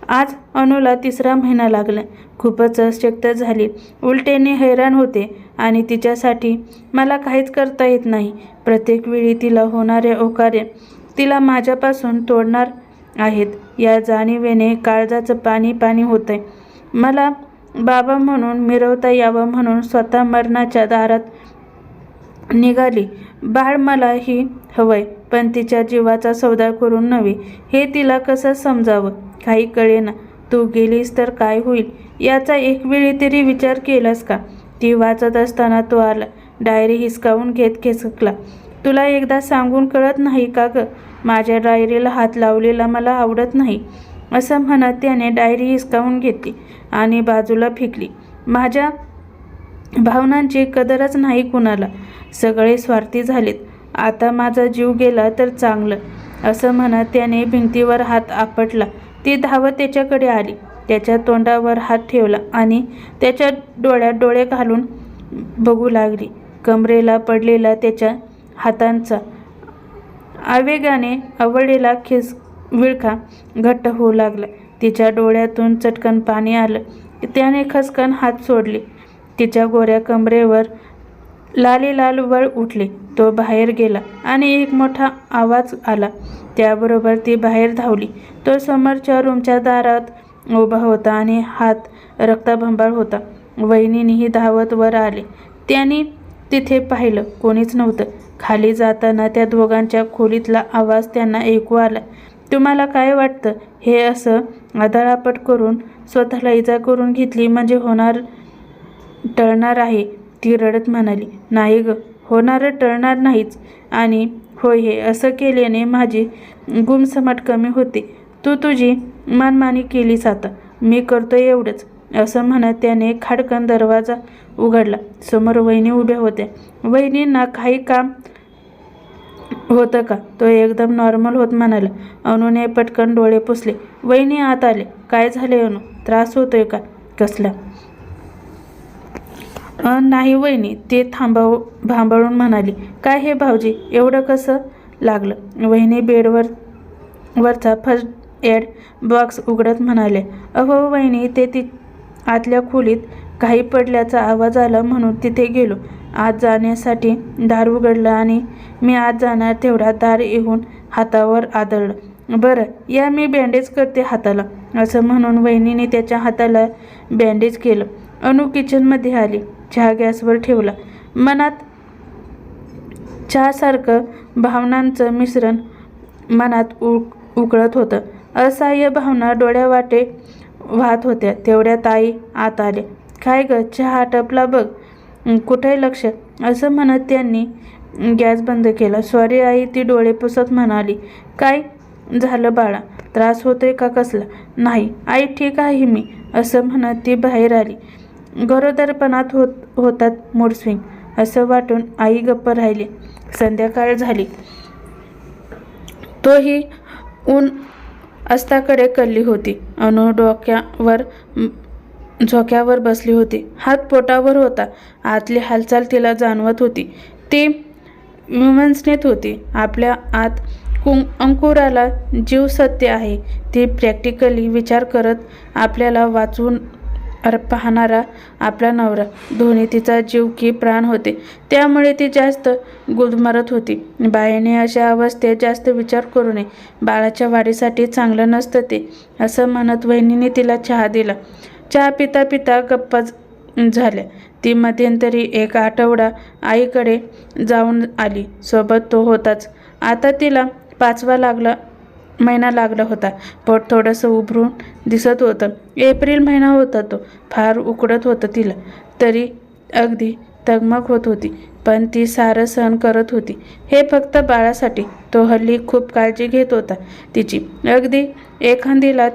आज अनुला 3रा महिना लागला. खूपच अशक्त झाली. उलटेने हैराण होते आणि तिच्यासाठी मला काहीच करता येत नाही. प्रत्येक वेळी तिला होणारे ओकारे तिला माझ्यापासून तोडणार आहेत या जाणीवेने काळजाचं पाणी होतंय. मला बाबा म्हणून मिरवता यावं म्हणून स्वतः मरणाच्या दारात निघाली. बाळ मलाही हवंय, पण तिच्या जीवाचा सौदा करून नव्हे. हे तिला कसं समजावं काही कळेना. तू गेलीस तर काय होईल याचा एक वेळी तरी विचार केलास का? ती वाचत असताना तो आला. डायरी हिसकावून घेत खेचकला. तुला एकदा सांगून कळत नाही का ग? माझ्या डायरीला हात लावलेला मला आवडत नाही असं म्हणत त्याने डायरी हिसकावून घेतली आणि बाजूला फेकली. माझ्या भावनांची कदरच नाही कुणाला. सगळे स्वार्थी झालेत. आता माझा जीव गेला तर चांगलं असं म्हणत त्याने भिंतीवर हात आपटला. ती धावत त्याच्याकडे आली. त्याच्या तोंडावर हात ठेवला आणि त्याच्या डोळ्यात डोळे घालून बघू लागली. कमरेला पडलेला त्याच्या हातांचा आवेगाने आवडलेला विळखा घट्ट होऊ लागला. तिच्या डोळ्यातून चटकन पाणी आलं. त्याने खसकन हात सोडले. तिच्या गोऱ्या कमरेवर लाल वळ उठले. तो बाहेर गेला आणि एक मोठा आवाज आला. त्याबरोबर ती बाहेर धावली. तो समोरच्या रूमच्या दारात उभा होता आणि हात रक्ताभंबाळ होता. वहिनीही धावत वर आले. त्यांनी तिथे पाहिलं, कोणीच नव्हतं. खाली जाताना त्या दोघांच्या खोलीतला आवाज त्यांना ऐकू आला. तुम्हाला काय वाटतं? हे असं आदळापट करून स्वतःला इजा करून घेतली म्हणजे टळणार आहे? ती रडत म्हणाली. नाही ग, होणारं टळणार नाहीच. आणि होय, हे असं केल्याने माझी गुमसमट कमी होते. तू तुझी मनमानी केलीस आता. मी करतोय एवढंच असं म्हणत त्याने खाडकन दरवाजा उघडला. समोर वहिनी उभ्या होत्या. वहिनींना काही काम होतं का? तो एकदम नॉर्मल होत म्हणाला. अनुने पटकन डोळे पुसले. वहिनी आत आले. काय झाले अनु? त्रास होतोय का? कसला? नाही वहिनी, ते भांबाळून म्हणाली. काय हे भाऊजी, एवढं कसं लागलं? वहिनी वरचा फर्स्ट एड बॉक्स उघडत म्हणाले. अहो वहिनी, ते आतल्या खोलीत काही पडल्याचा आवाज आला म्हणून तिथे गेलो. आत जाण्यासाठी दार उघडलं आणि मी आत जाणार तेवढ्या दार येऊन हातावर आदळलं. बरं या, मी बँडेज करते हाताला असं म्हणून वहिनीने त्याच्या हाताला बँडेज केलं. अनु किचनमध्ये आली. चहा गॅसवर ठेवला. मनात चहासारखं भावनांचं मिश्रण मनात उकळत होतं. असहाय्य भावना डोळ्यावाटे वाहत होत्या. तेवढ्यात आई आत आले. काय ग, चहा आटपला बघ. कुठे लक्ष असं म्हणत त्यांनी गॅस बंद केला. सॉरी आई, ती डोळे पुसत म्हणाली. काय झालं बाळा? त्रास होतोय का कसला? नाही आई, ठीक आहे मी, असं म्हणत ती बाहेर आली. गरोदरपणात होतात मूड स्विंग असं वाटून आई गप्प राहिली. संध्याकाळ झाली. तोही ऊन अस्ताकडे कलली होती. अनु झोक्यावर बसली होती. हात पोटावर होता. आतली हालचाल तिला जाणवत होती. ती विमर्शेत होती. आपल्या आत अंकुराला जीव सत्य आहे. ती प्रॅक्टिकली विचार करत आपल्याला वाचवून पाहणारा आपला नवरा दोन्ही तिचा जीव की प्राण होते. त्यामुळे ती जास्त गुदमरत होती. बाईने अशा अवस्थेत जास्त विचार करू नये. बाळाच्या वाढीसाठी चांगलं नसतं ते, असं म्हणत वहिनीने तिला चहा दिला. चहा पिता पिता गप्पा झाल्या. ती मध्यंतरी एक आठवडा आईकडे जाऊन आली. सोबत तो होताच. आता तिला 5वा महिना लागला होता. पोट थोडंसं उभरून दिसत होतं. एप्रिल महिना होता तो. फार उकडत होतं तिला. तरी अगदी तगमग होत होती. पण ती सारं सहन करत होती. हे फक्त बाळासाठी. तो हल्ली खूप काळजी घेत होता तिची. अगदी एखादीला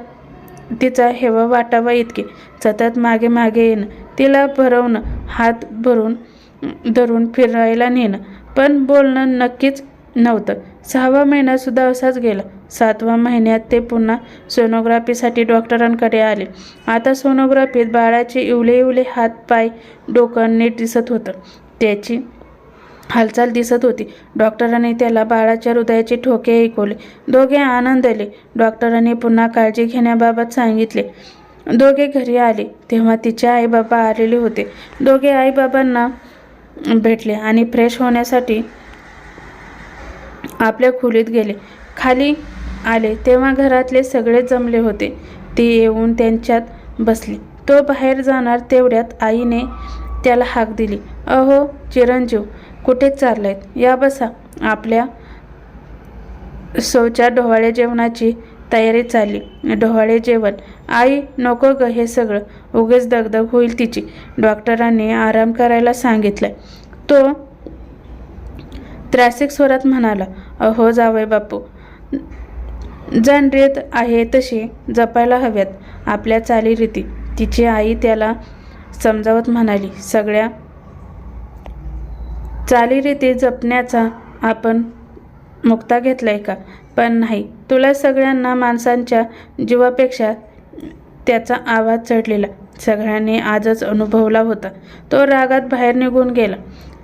तिचा हेवा वाटावा इतके. सतत मागे मागे येणं, तिला भरवणं, हात धरून फिरायला नेणं. पण बोलणं नक्कीच नव्हतं. 6वा महिनासुद्धा असाच गेला. 7व्या महिन्यात ते पुन्हा सोनोग्राफीसाठी डॉक्टरांकडे आले. आता सोनोग्राफीत बाळाचे इवले हात पाय डोकं नीट दिसत होतं. त्याची हालचाल दिसत होती. डॉक्टरांनी त्याला बाळाच्या हृदयाचे ठोके ऐकवले. दोघे आनंदले. डॉक्टरांनी पुन्हा काळजी घेण्याबाबत सांगितले. दोघे घरी आले तेव्हा तिचे आईबाबा आलेले होते. दोघे आईबाबांना भेटले आणि फ्रेश होण्यासाठी आपल्या खोलीत गेले. खाली आले तेव्हा घरातले सगळे जमले होते. ती येऊन त्यांच्यात बसली. तो बाहेर जाणार तेवढ्यात आईने त्याला हाक दिली. अहो चिरंजीव, कुठे चाललायत? या बसा. आपल्या सौच्या डोहाळे जेवणाची तयारी चालली. डोहाळे जेवण? आई नको ग हे सगळं, उगीच दगदग होईल तिची. डॉक्टरांनी आराम करायला सांगितलंय. तो त्रासिक स्वरात म्हणाला. अहो जावई बापू, जनरीत आहे तशी जपायला हव्यात आपल्या चालीरीती, तिची आई त्याला समजावत म्हणाली. सगळ्या चालीरीती जपण्याचा आपण मुक्ता घेतलाय का? पण नाही, तुला सगळ्यांना माणसांच्या जीवापेक्षा त्याचा आवाज चढलेला सगळ्यांनी आजच अनुभवला होता. तो रागात बाहेर निघून गेला.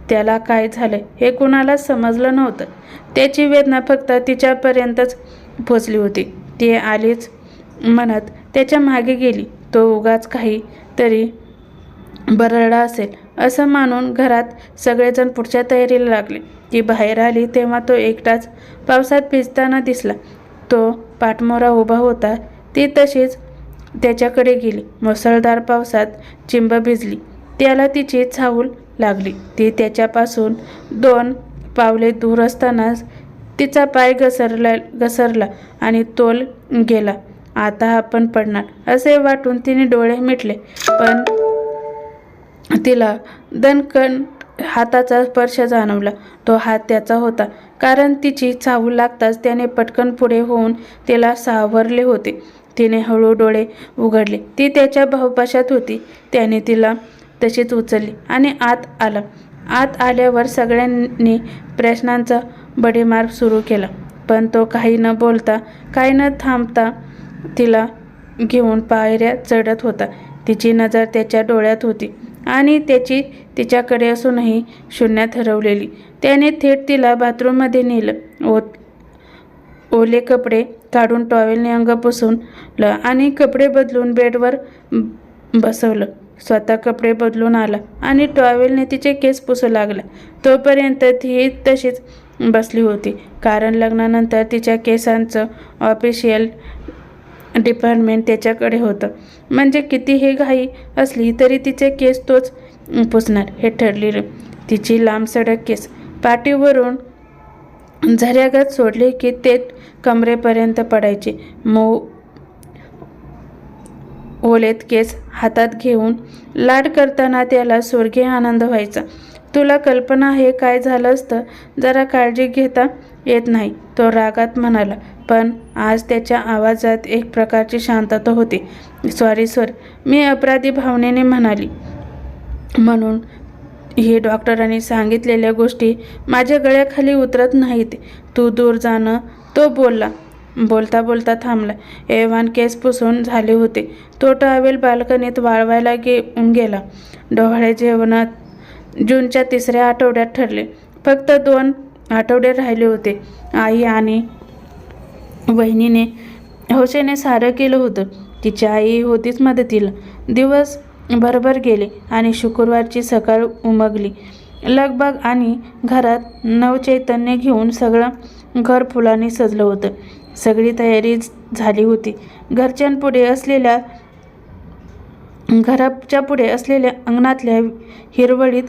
त्याला काय झालं हे कुणालाच समजलं नव्हतं. त्याची वेदना फक्त तिच्यापर्यंतच पोचली होती. ती आलीच म्हणत त्याच्या मागे गेली. तो उगाच काही तरी बरळला असेल असं मानून घरात सगळेजण पुढच्या तयारीला लागले. ती बाहेर आली तेव्हा तो एकटाच पावसात भिजताना दिसला. तो पाठमोरा उभा होता. ती तशीच त्याच्याकडे गेली. मुसळधार पावसात चिंब भिजली. त्याला तिची चाहूल लागली. ती त्याच्यापासून 2 पावले दूर असतानाच तिचा पाय घसरला आणि तोल गेला. आता आपण पडणार असे वाटून तिने डोळे मिटले. पण तिला दणकन हाताचा स्पर्श जाणवला. तो हात त्याचा होता, कारण तिची चाहूल लागताच त्याने पटकन पुढे होऊन तिला सावरले होते. तिने हळू डोळे उघडले. ती त्याच्या भाऊपाशात होती. त्याने तिला तशीच उचलली आणि आत आला. आत आल्यावर सगळ्यांनी प्रश्नांचा बडीमार सुरू केला. पण तो काही न बोलता, काही न थांबता तिला घेऊन पायऱ्या चढत होता. तिची नजर त्याच्या डोळ्यात होती आणि त्याची तिच्याकडे असूनही शून्यात हरवलेली. त्याने थेट तिला बाथरूममध्ये नेलं. ओले कपडे काढून टॉवेलने अंग पुसून आणि कपडे बदलून बेडवर बसवलं. स्वतः कपडे बदलून आला आणि टॉवेलने तिचे केस पुसू लागला. तोपर्यंत ती तशीच बसली होती, कारण लग्नानंतर तिच्या केसांचं ऑफिशियल डिपार्टमेंट त्याच्याकडे होतं. म्हणजे कितीही घाई असली तरी तिचे केस तोच पुसणार हे ठरलेलं. तिची लांब सडक केस पाठीवरून झऱ्यागत सोडले की ते कमरेपर्यंत पडायचे. मऊ ओलेत केस हातात घेऊन लाड करताना त्याला स्वर्गीय आनंद व्हायचा. तुला कल्पना आहे काय झालं असतं जरा काळजी घेता येत नाही, तो रागात म्हणाला. पण आज त्याच्या आवाजात एक प्रकारची शांतता होती. सॉरी सर, मी अपराधी भावनेने म्हणाली. म्हणून ही डॉक्टरांनी सांगितलेल्या गोष्टी माझ्या गळ्याखाली उतरत नाहीत. तू दूर जाणं, तो बोलला. बोलता बोलता थांबला. एव्हान केस पुसून झाले होते. तो टॉवेल बाल्कनीत वाळवायला गेला. डोहाळे जेवणात जूनच्या 3ऱ्या आठवड्यात ठरले. फक्त 2 आठवडे राहिले होते. आई आणि वहिनीने हौसेने सारं केलं होतं. तिची आई होतीच मदतीला. दिवस भरभर गेले आणि शुक्रवारची सकाळ उमगली. लगबग आणि घरात नवचैतन्य घेऊन सगळं घर फुलांनी सजलं होतं. सगळी तयारी झाली होती. घराच्या पुढे असलेल्या अंगणातल्या हिरवळीत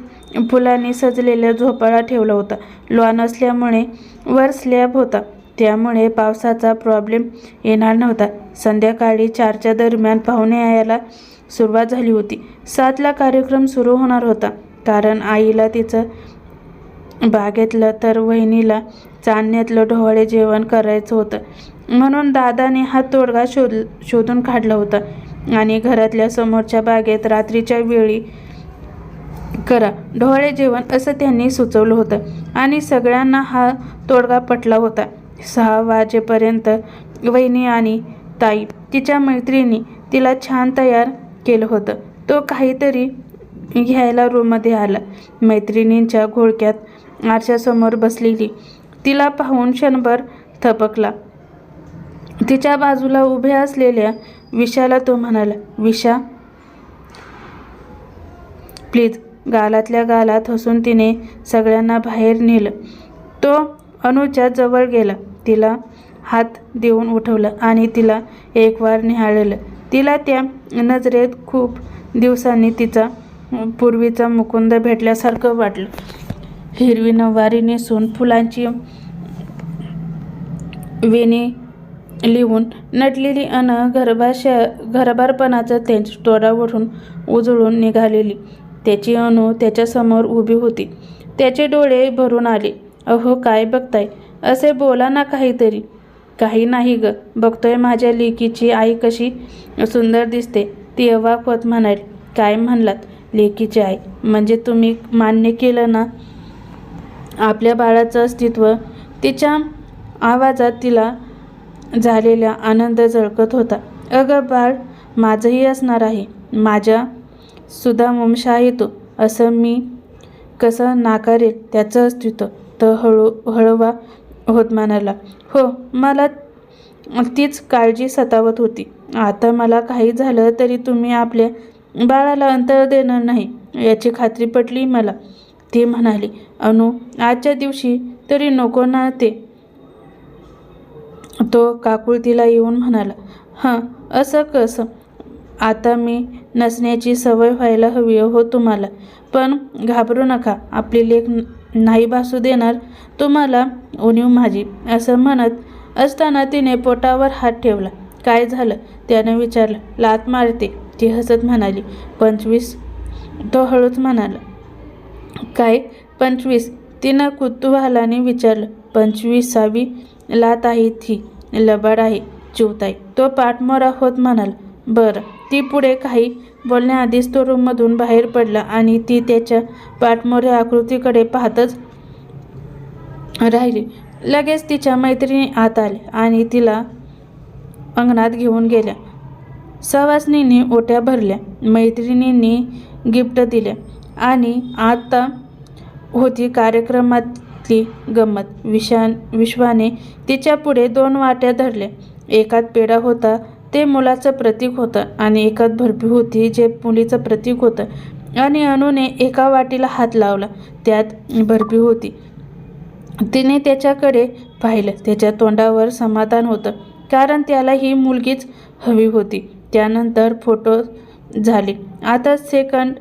फुलांनी सजलेला झोपाळा ठेवला होता. लॉन असल्यामुळे वर स्लॅब होता, त्यामुळे पावसाचा प्रॉब्लेम येणार नव्हता. संध्याकाळी 4च्या दरम्यान पाहुणे यायला सुरुवात झाली होती. 7ला कार्यक्रम सुरू होणार होता, कारण आईला तिचं बागेतलं तर वहिनीला चांदण्यातलं ढोवळे जेवण करायचं होतं. म्हणून दादाने हा तोडगा शोधून काढला होता आणि घरातल्या समोरच्या बागेत रात्रीच्या वेळी करा ढोवळे जेवण असं त्यांनी सुचवलं होतं. आणि सगळ्यांना हा तोडगा पटला होता. 6 वाजेपर्यंत वहिनी आणि ताई, तिच्या मैत्रिणी तिला छान तयार केलं होतं. तो काहीतरी घ्यायला रूममध्ये आला. मैत्रिणींच्या घोळक्यात आरशासमोर बसलेली तिला पाहून क्षणभर थबकला. तिच्या बाजूला उभ्या असलेल्या विशाला तो म्हणाला, विशा प्लीज. गालातल्या गालात हसून तिने सगळ्यांना बाहेर नेलं. तो अनुच्या जवळ गेला, तिला हात देऊन उठवलं आणि तिला एक वार निहाळलं. तिला त्या नजरेत खूप दिवसांनी तिचा पूर्वीचा मुकुंद भेटल्यासारखं वाटलं. हिरवी नऊवारी नेसून फुलांची वेणी लिहून नटलेली घरबारपणाचं तेज तोंडावरून उजळून निघालेली त्याची अनु त्याच्यासमोर उभी होती. त्याचे डोळे भरून आले. अहो काय बघताय, असे बोला ना काहीतरी. काही नाही ग, बघतोय माझ्या लेकीची आई कशी सुंदर दिसते. ती अवाक होत म्हणाली. काय म्हणलात? लेकीची आई म्हणजे तुम्ही मान्य केलं ना आपल्या बाळाचं अस्तित्व? तिच्या आवाजात तिला झालेला आनंद झळकत होता. अगं बाळ माझंही असणार आहे. माझ्या सुद्धा वंश आहे तो. असं मी कसं नाकारेल त्याचं अस्तित्व? तर हळवा होत म्हणाला. हो, मला तीच काळजी सतावत होती. आता मला काही झालं तरी तुम्ही आपल्या बाळाला अंतर देणार नाही याची खात्री पटली मला. ती म्हणाली. अनु, आजच्या दिवशी तरी नको ना ते? तो काकुळतीला येऊन म्हणाला. हं, असं कसं? आता मी नसण्याची सवय व्हायला हवी हो तुम्हाला. पण घाबरू नका, आपली लेक नाही भासू देणार तुम्हाला उणीव माझी. असं म्हणत असताना तिने पोटावर हात ठेवला. काय झालं? त्यानं विचारलं. लाथ मारते, ती हसत म्हणाली. 25? तो हळूच म्हणाला. काय 25? तिनं कुतूहलाने विचारलं. 25वी लाथ आहे ती. लबाड आहे चिवताई, तो पाठमोरा होत म्हणाला. बरं. ती पुढे काही बोलण्याआधीच तो रूममधून बाहेर पडला आणि ती त्याच्या पाठमोऱ्या आकृतीकडे पाहतच राहिली. लगेच तिच्या मैत्रिणी आत आल्या आणि तिला अंगणात घेऊन गेल्या. सवासनींनी ओट्या भरल्या, मैत्रिणींनी गिफ्ट दिल्या आणि आता होती कार्यक्रमातली गंमत. विश्वाने तिच्या पुढे 2 वाट्या धरल्या. एकात पेढा होता, ते मुलाचं प्रतीक होतं आणि एकात बर्फी होती, जे मुलीचं प्रतीक होतं. आणि अनुने एका वाटीला हात लावला, त्यात बर्फी होती. तिने त्याच्याकडे पाहिलं. त्याच्या तोंडावर समाधान होतं, कारण त्याला ही मुलगीच हवी होती. त्यानंतर फोटो झाले. आता सेकंड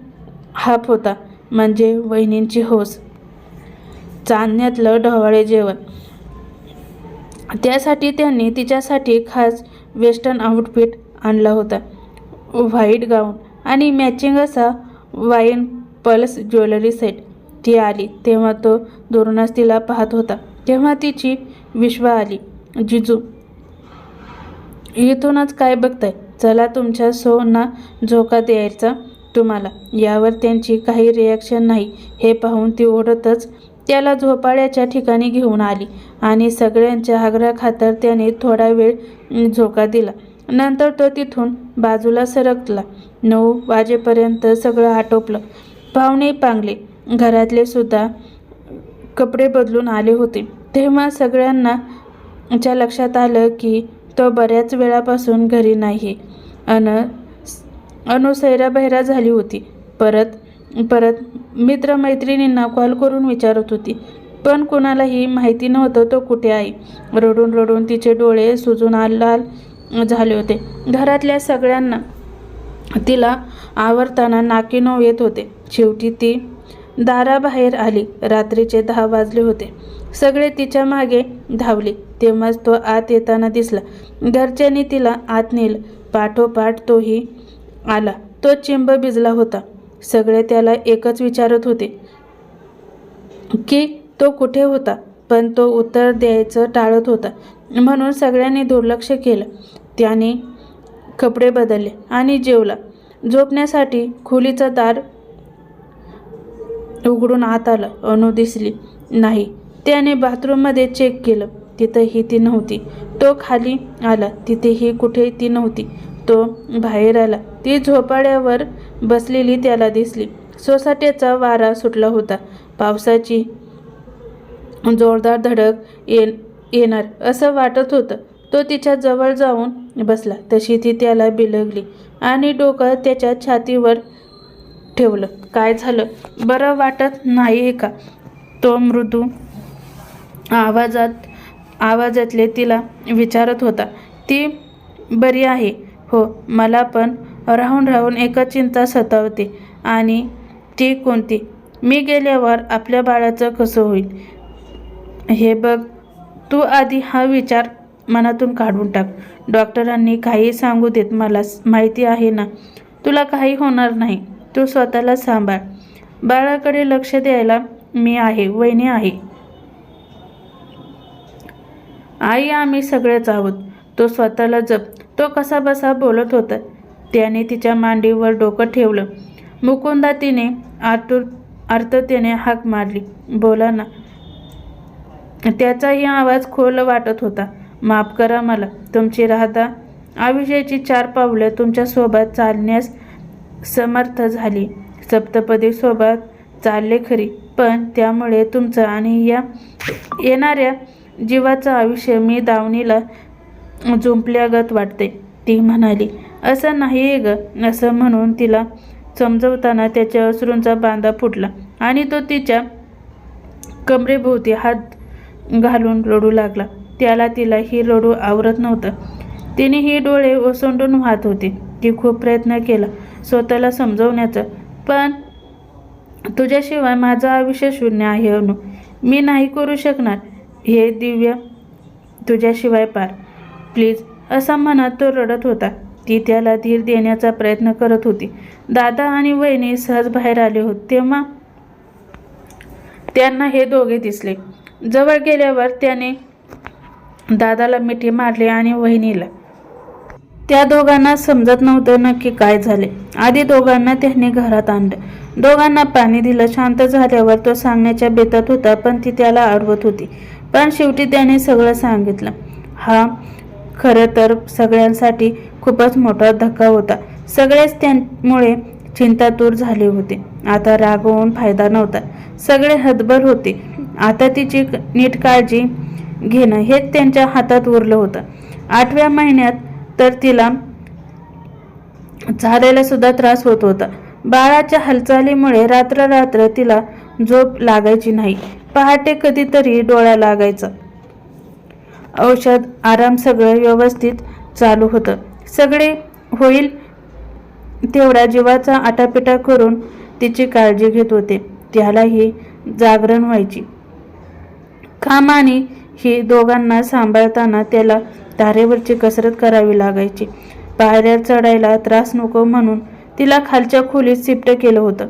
हाफ होता, म्हणजे वहिनींची हौस. चांदण्यातलं ढोवळे जेवण. त्यासाठी त्यांनी तिच्यासाठी खास वेस्टर्न आउटफिट आणला होता. व्हाईट गाऊन आणि मॅचिंग असा वाईन पल्स ज्वेलरी सेट. ती आली तेव्हा तो दुरूनच तिला पाहत होता. तेव्हा तिची विश्वा आली. जिजू, इथूनच काय बघताय? चला, तुमच्या सोना झोका द्यायचा तुम्हाला. यावर त्यांची काही रिॲक्शन नाही हे पाहून ती ओढतच त्याला झोपाळ्याच्या ठिकाणी घेऊन आली आणि सगळ्यांच्या आग्रहाखातर त्याने थोडा वेळ झोका दिला. नंतर तो तिथून बाजूला सरकला. 9 वाजेपर्यंत सगळं आटोपलं. पाहुणे पांगले घरातले सुद्धा कपडे बदलून आले होते. तेव्हा सगळ्यांना च्या लक्षात आलं की तो बऱ्याच वेळापासून घरी नाही. अनु सैराबैरा झाली होती. परत मित्रमैत्रिणींना कॉल करून विचारत होती, पण कुणालाही माहिती नव्हतं तो कुठे आहे. रडून रडून तिचे डोळे सुजून लाल झाले होते. घरातल्या सगळ्यांना तिला आवरताना नाकीनऊ येत होते. शेवटी ती दाराबाहेर आली. रात्रीचे 10 वाजले होते. सगळे तिच्या मागे धावले. तेव्हाच तो आत येताना दिसला. घरच्यांनी तिला आत नेलं. पाठोपाठ तोही आला. तो चिंब भिजला होता. सगळे त्याला एकच विचारत होते की तो कुठे होता, पण तो उत्तर द्यायचं टाळत होता. म्हणून सगळ्यांनी दुर्लक्ष केलं. त्याने कपडे बदलले आणि जेवला. झोपण्यासाठी खोलीचं दार उघडून आत आला. अनु दिसली नाही. त्याने बाथरूममध्ये चेक केलं. तिथंही ती नव्हती. तो खाली आला. तिथेही कुठे ती नव्हती. तो बाहेर आला. ती झोपाळ्यावर बसलेली त्याला दिसली. सोसाट्याचा वारा सुटला होता. पावसाची जोरदार धडक येणार असं वाटत होतं. तो तिच्या जवळ जाऊन बसला. तशी ती त्याला बिलगली आणि डोकं त्याच्या छातीवर ठेवलं. काय झालं? बरं वाटत नाहीये का? तो मृदू आवाजातले तिला विचारत होता. ती बरी आहे हो. मला पण राहून राहून एकच चिंता सतावते. आणि ती कोणती? मी गेल्यावर आपल्या बाळाचं कसं होईल? हे बघ, तू आधी हा विचार मनातून काढून टाक. डॉक्टरांनी काही सांगू देत. मला माहिती आहे ना, तुला काही होणार नाही. तू स्वतःला सांभाळ. बाळाकडे लक्ष द्यायला मी आहे, वहिनी आहे. आई, आम्ही सगळेच आहोत. तो स्वतःला जप. तो कसा बसा बोलत होता. त्याने तिच्या मांडीवर डोकं ठेवलं. मुकुंदा, तिने आर्ततेने हाक मारली. बोला ना. त्याचाही आवाज खोल वाटत होता. माफ करा मला. तुमची राधा आयुष्याची 4 पावलं तुमच्यासोबत चालण्यास समर्थ झाली. सप्तपदी सोबत चालले खरी, पण त्यामुळे तुमचं आणि या येणाऱ्या जीवाचं आयुष्य मी दावणीला जुंपल्यागत वाटते. ती म्हणाली. असं नाही ग. असं म्हणून तिला समजवताना त्याच्या अश्रूंचा बांधा फुटला आणि तो तिच्या कमरेभोवती हात घालून रडू लागला. त्याला तिलाही रडू आवरत नव्हतं. तिनेही डोळे ओसंडून वाहत होती. ती खूप प्रयत्न केला स्वतःला समजवण्याचा, पण तुझ्याशिवाय माझं आयुष्य शून्य आहे अनु. मी नाही करू शकणार हे दिव्य तुझ्याशिवाय पार. प्लीज, असं म्हणत तो रडत होता. ती त्याला धीर देण्याचा प्रयत्न करत होती. दादा आणि वहिनी सहज बाहेर आले होते. तेव्हा त्यांना हे दोघे दिसले. जवळ गेल्यावर त्याने दादाला मिठी मारली आणि वहिनीला. त्या दोघांना समजत नव्हतं नक्की काय झाले. आधी दोघांना त्यांनी घरात आणलं. दोघांना पाणी दिलं. शांत झाल्यावर तो सांगण्याच्या बेतात होता, पण ती त्याला अडवत होती. पण शेवटी त्याने सगळं सांगितलं. हा खरं तर सगळ्यांसाठी खूपच मोठा धक्का होता. सगळेच त्यामुळे चिंतातूर झाले होते. आता रागवून फायदा नव्हता. सगळे हतबल होते. आता तिची नीट काळजी घेणं हेच त्यांच्या हातात उरलं होतं. 8व्या महिन्यात तर तिला चालायला सुद्धा त्रास होत होता. बाळाच्या हालचालीमुळे रात्र तिला झोप लागायची नाही. पहाटे कधीतरी डोळा लागायचा. औषध, आराम सगळं व्यवस्थित चालू होतं. सगळे होईल तेवढा जीवाचा आटापिटा करून तिची काळजी घेत होते. त्यालाही जागरण व्हायची. काम आणि ही दोघांना सांभाळताना त्याला तारेवरची कसरत करावी लागायची. पायऱ्या चढायला त्रास नको म्हणून तिला खालच्या खोलीत शिफ्ट केलं होतं.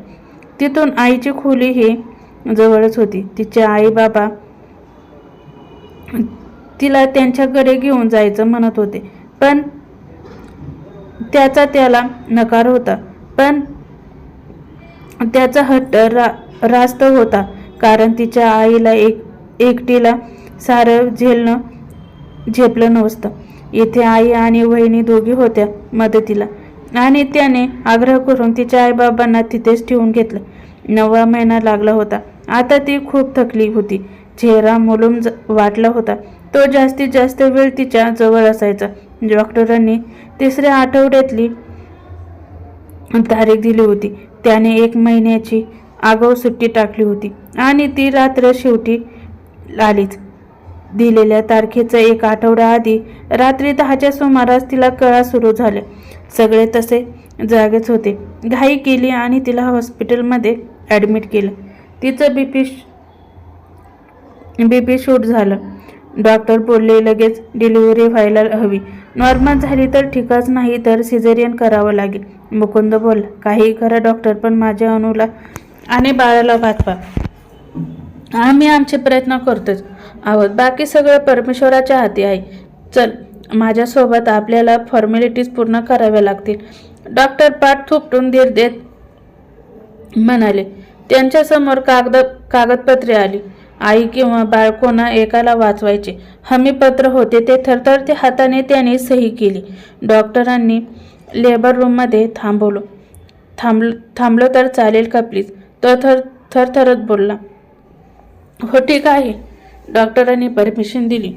तिथून आईची खोली ही जवळच होती. तिचे आई बाबा तिला त्यांच्याकडे घेऊन जायचं म्हणत होते, पण त्याचा त्याला नकार होता. पण त्याचा हट्ट रास्त होता, कारण तिच्या आईला एकटीला सारं झेपलं नव्हतं. इथे आई आणि वहिनी दोघी होत्या मदतीला, आणि त्याने आग्रह करून तिच्या आईबाबांना तिथेच ठेवून घेतलं. 9वा महिना लागला होता. आता ती खूप थकली होती. चेहरा मुलूम वाटला होता. तो जास्तीत जास्त वेळ तिच्या जवळ असायचा. डॉक्टरांनी 3ऱ्या आठवड्यातली तारीख दिली होती. त्याने 1 महिन्याची आगाऊ सुट्टी टाकली होती आणि ती रात्र शेवटी आलीच. दिलेल्या तारखेचा 1 आठवडा आधी रात्री 10च्या सुमारास तिला कळा सुरू झाल्या. सगळे तसे जागेच होते. घाई केली आणि तिला हॉस्पिटलमध्ये ॲडमिट केलं. तिचं बीपी शूट झालं. डॉक्टर बोलले लगेच डिलिव्हरी व्हायला हवी. नॉर्मल झाली तर ठीकच, नाही तर सिझेरियन करावं लागेल. मुकुंद बोलला, काही करा डॉक्टर, पण माझ्या अनुला आणि बाळाला वाचवा. आम्ही आमचे प्रयत्न करतोच आहोत. बाकी सगळं परमेश्वराच्या हाती आहे. चल माझ्यासोबत, आपल्याला फॉर्मॅलिटीज पूर्ण कराव्या लागतील. डॉक्टर पाठ थोपटून धीर देत म्हणाले. त्यांच्यासमोर कागदपत्रे आली. आई किंवा बाळ कोणा एकाला वाचवायचे हमीपत्र होते. ते थरथरते हाताने त्याने सही केली. डॉक्टरांनी लेबर रूममध्ये थांबलो तर चालेल का प्लीज? तो थरथरत बोलला. हो ठीक आहे. डॉक्टरांनी परमिशन दिली.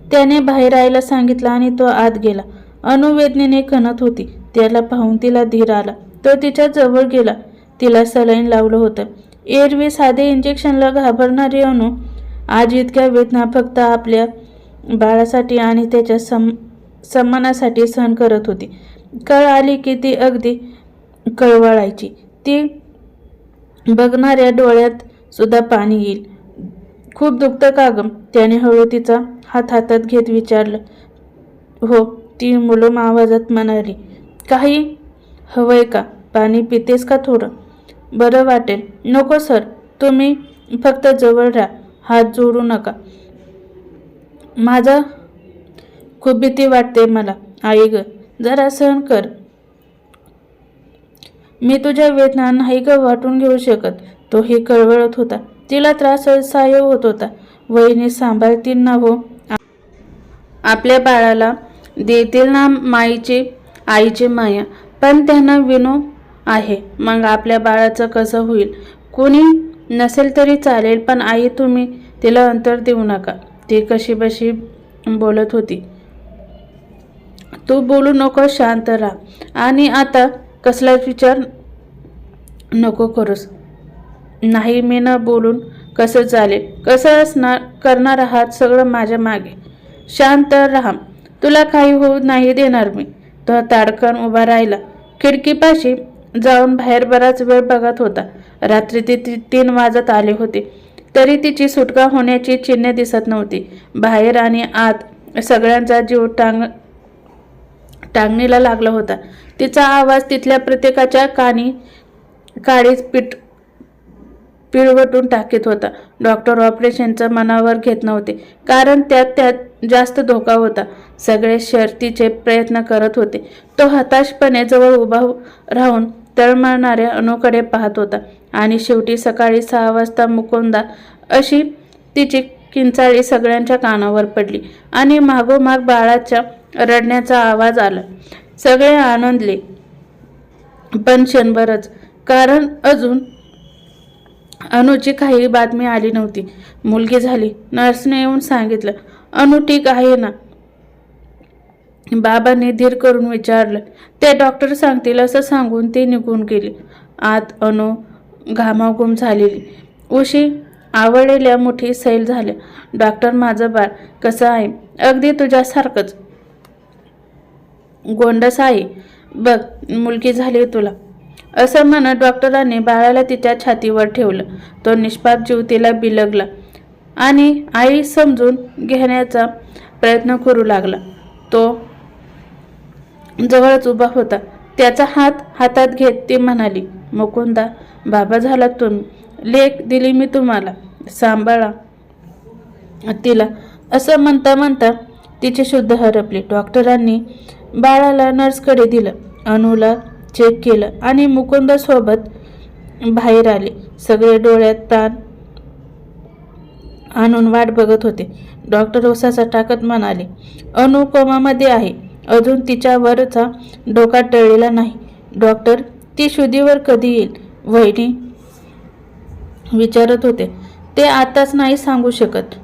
त्याने बाहेर यायला सांगितलं आणि तो आत गेला. अनु वेदनेने कणत होती. त्याला पाहून तिला धीर आला. तो तिच्या जवळ गेला. तिला सलाईन लावलं होतं. एरवी साधे इंजेक्शनला घाबरणारी अनु आज इतक्या वेदना फक्त आपल्या बाळासाठी आणि त्याच्या सन्मानासाठी सहन करत होती. कळ आली की ती अगदी कळवळायची. ती बघणाऱ्या डोळ्यात सुद्धा पाणी येईल. खूप दुखतं का गं? त्याने हळू तिचा हात हातात घेत विचारलं. हो, ती मुलूम आवाजात म्हणाली. काही हवंय का? पाणी पितेस का थोडं? बरं वाटेल. नको सर, तुम्ही फक्त जवळ राहा, हात जोडू नका. माझा खूप भीती वाटते मला. आई ग, जरा सहन कर. मी तुझ्या वेदना नाही ग वाटून घेऊ शकत. तोही कळवळत होता. तिला त्रास सहाय्य होत होता. वहिनी सांभाळतील ना हो? आपल्या बाळाला देतील ना आईची माया? पण त्यांना विनू आहे. मग आपल्या बाळाचं कसं होईल? कोणी नसेल तरी चालेल, पण आई तुम्ही तिला अंतर देऊ नका. ती कशीबशी बोलत होती. तू बोलू नको, शांत राहा. आणि आता कसलाच विचार नको करूस. नाही, मी न बोलून कसं चालेल? कसं करणार आहात सगळं माझ्या मागे. शांत राहा, तुला काही होऊ नाही देणार मी. तो ताडकन उभा राहिला. खिडकीपाशी जाऊन बाहेर बराच वेळ बघत होता. रात्री 3 वाजत आले होते, तरी तिची सुटका होण्याची चिन्हे दिसत नव्हती. बाहेर आणि आत सगळ्यांचा जीव टांगणीला लागला होता. तिचा आवाज तिथल्या प्रत्येकाच्या काळीच पिळवटून टाकीत होता. डॉक्टर ऑपरेशनचं मनावर घेत नव्हते, कारण त्यात जास्त धोका होता. सगळे शर्थीचे प्रयत्न करत होते. तो हताशपणे जवळ उभा राहून तळमळणाऱ्या अनुकडे पाहत होता. आणि शेवटी सकाळी 6 वाजता मुकुंदा अशी तिची किंचाळी सगळ्यांच्या कानावर पडली आणि मागोमाग बाळाच्या रडण्याचा आवाज आला. सगळे आनंदले, पण क्षणभरच, कारण अजून अनुची काही बातमी आली नव्हती. मुलगी झाली. नर्सने येऊन सांगितलं. अनु ठीक आहे ना? बाबांनी धीर करून विचारलं. ते डॉक्टर सांगतील असं सांगून ती निघून गेली. आत अनु घामाघूम झालेली, उशी आवळलेल्या मुठी सैल झाल्या. डॉक्टर, माझं बाळ कसं आहे? अगदी तुझ्यासारखंच गोंडस आहे बघ, मुलगी झाली तुला. असं म्हणत डॉक्टरांनी बाळाला तिच्या छातीवर ठेवलं. तो निष्पाप जीव तिला बिलगला आणि आई समजून घेण्याचा प्रयत्न करू लागला. तो जवळच उभा होता. त्याचा हात हातात घेत ती म्हणाली, मुकुंदा, बाबा झालात तुम्ही. लेक दिली मी तुम्हाला, सांभाळा तिला. असं म्हणता म्हणता तिची शुद्ध हरपली. डॉक्टरांनी बाळाला नर्सकडे दिलं. अनुला चेक केलं आणि मुकुंदासोबत बाहेर आले. सगळे डोळ्यात प्राण आणून वाट बघत होते. डॉक्टर उसासा टाकत म्हणाले, अनु कोमामध्ये आहे. अजून तिच्यावरचा डोका टळलेला नाही. डॉक्टर, ती शुद्धीवर कधी येईल? वहिनी विचारत होते. ते आताच नाही सांगू शकत.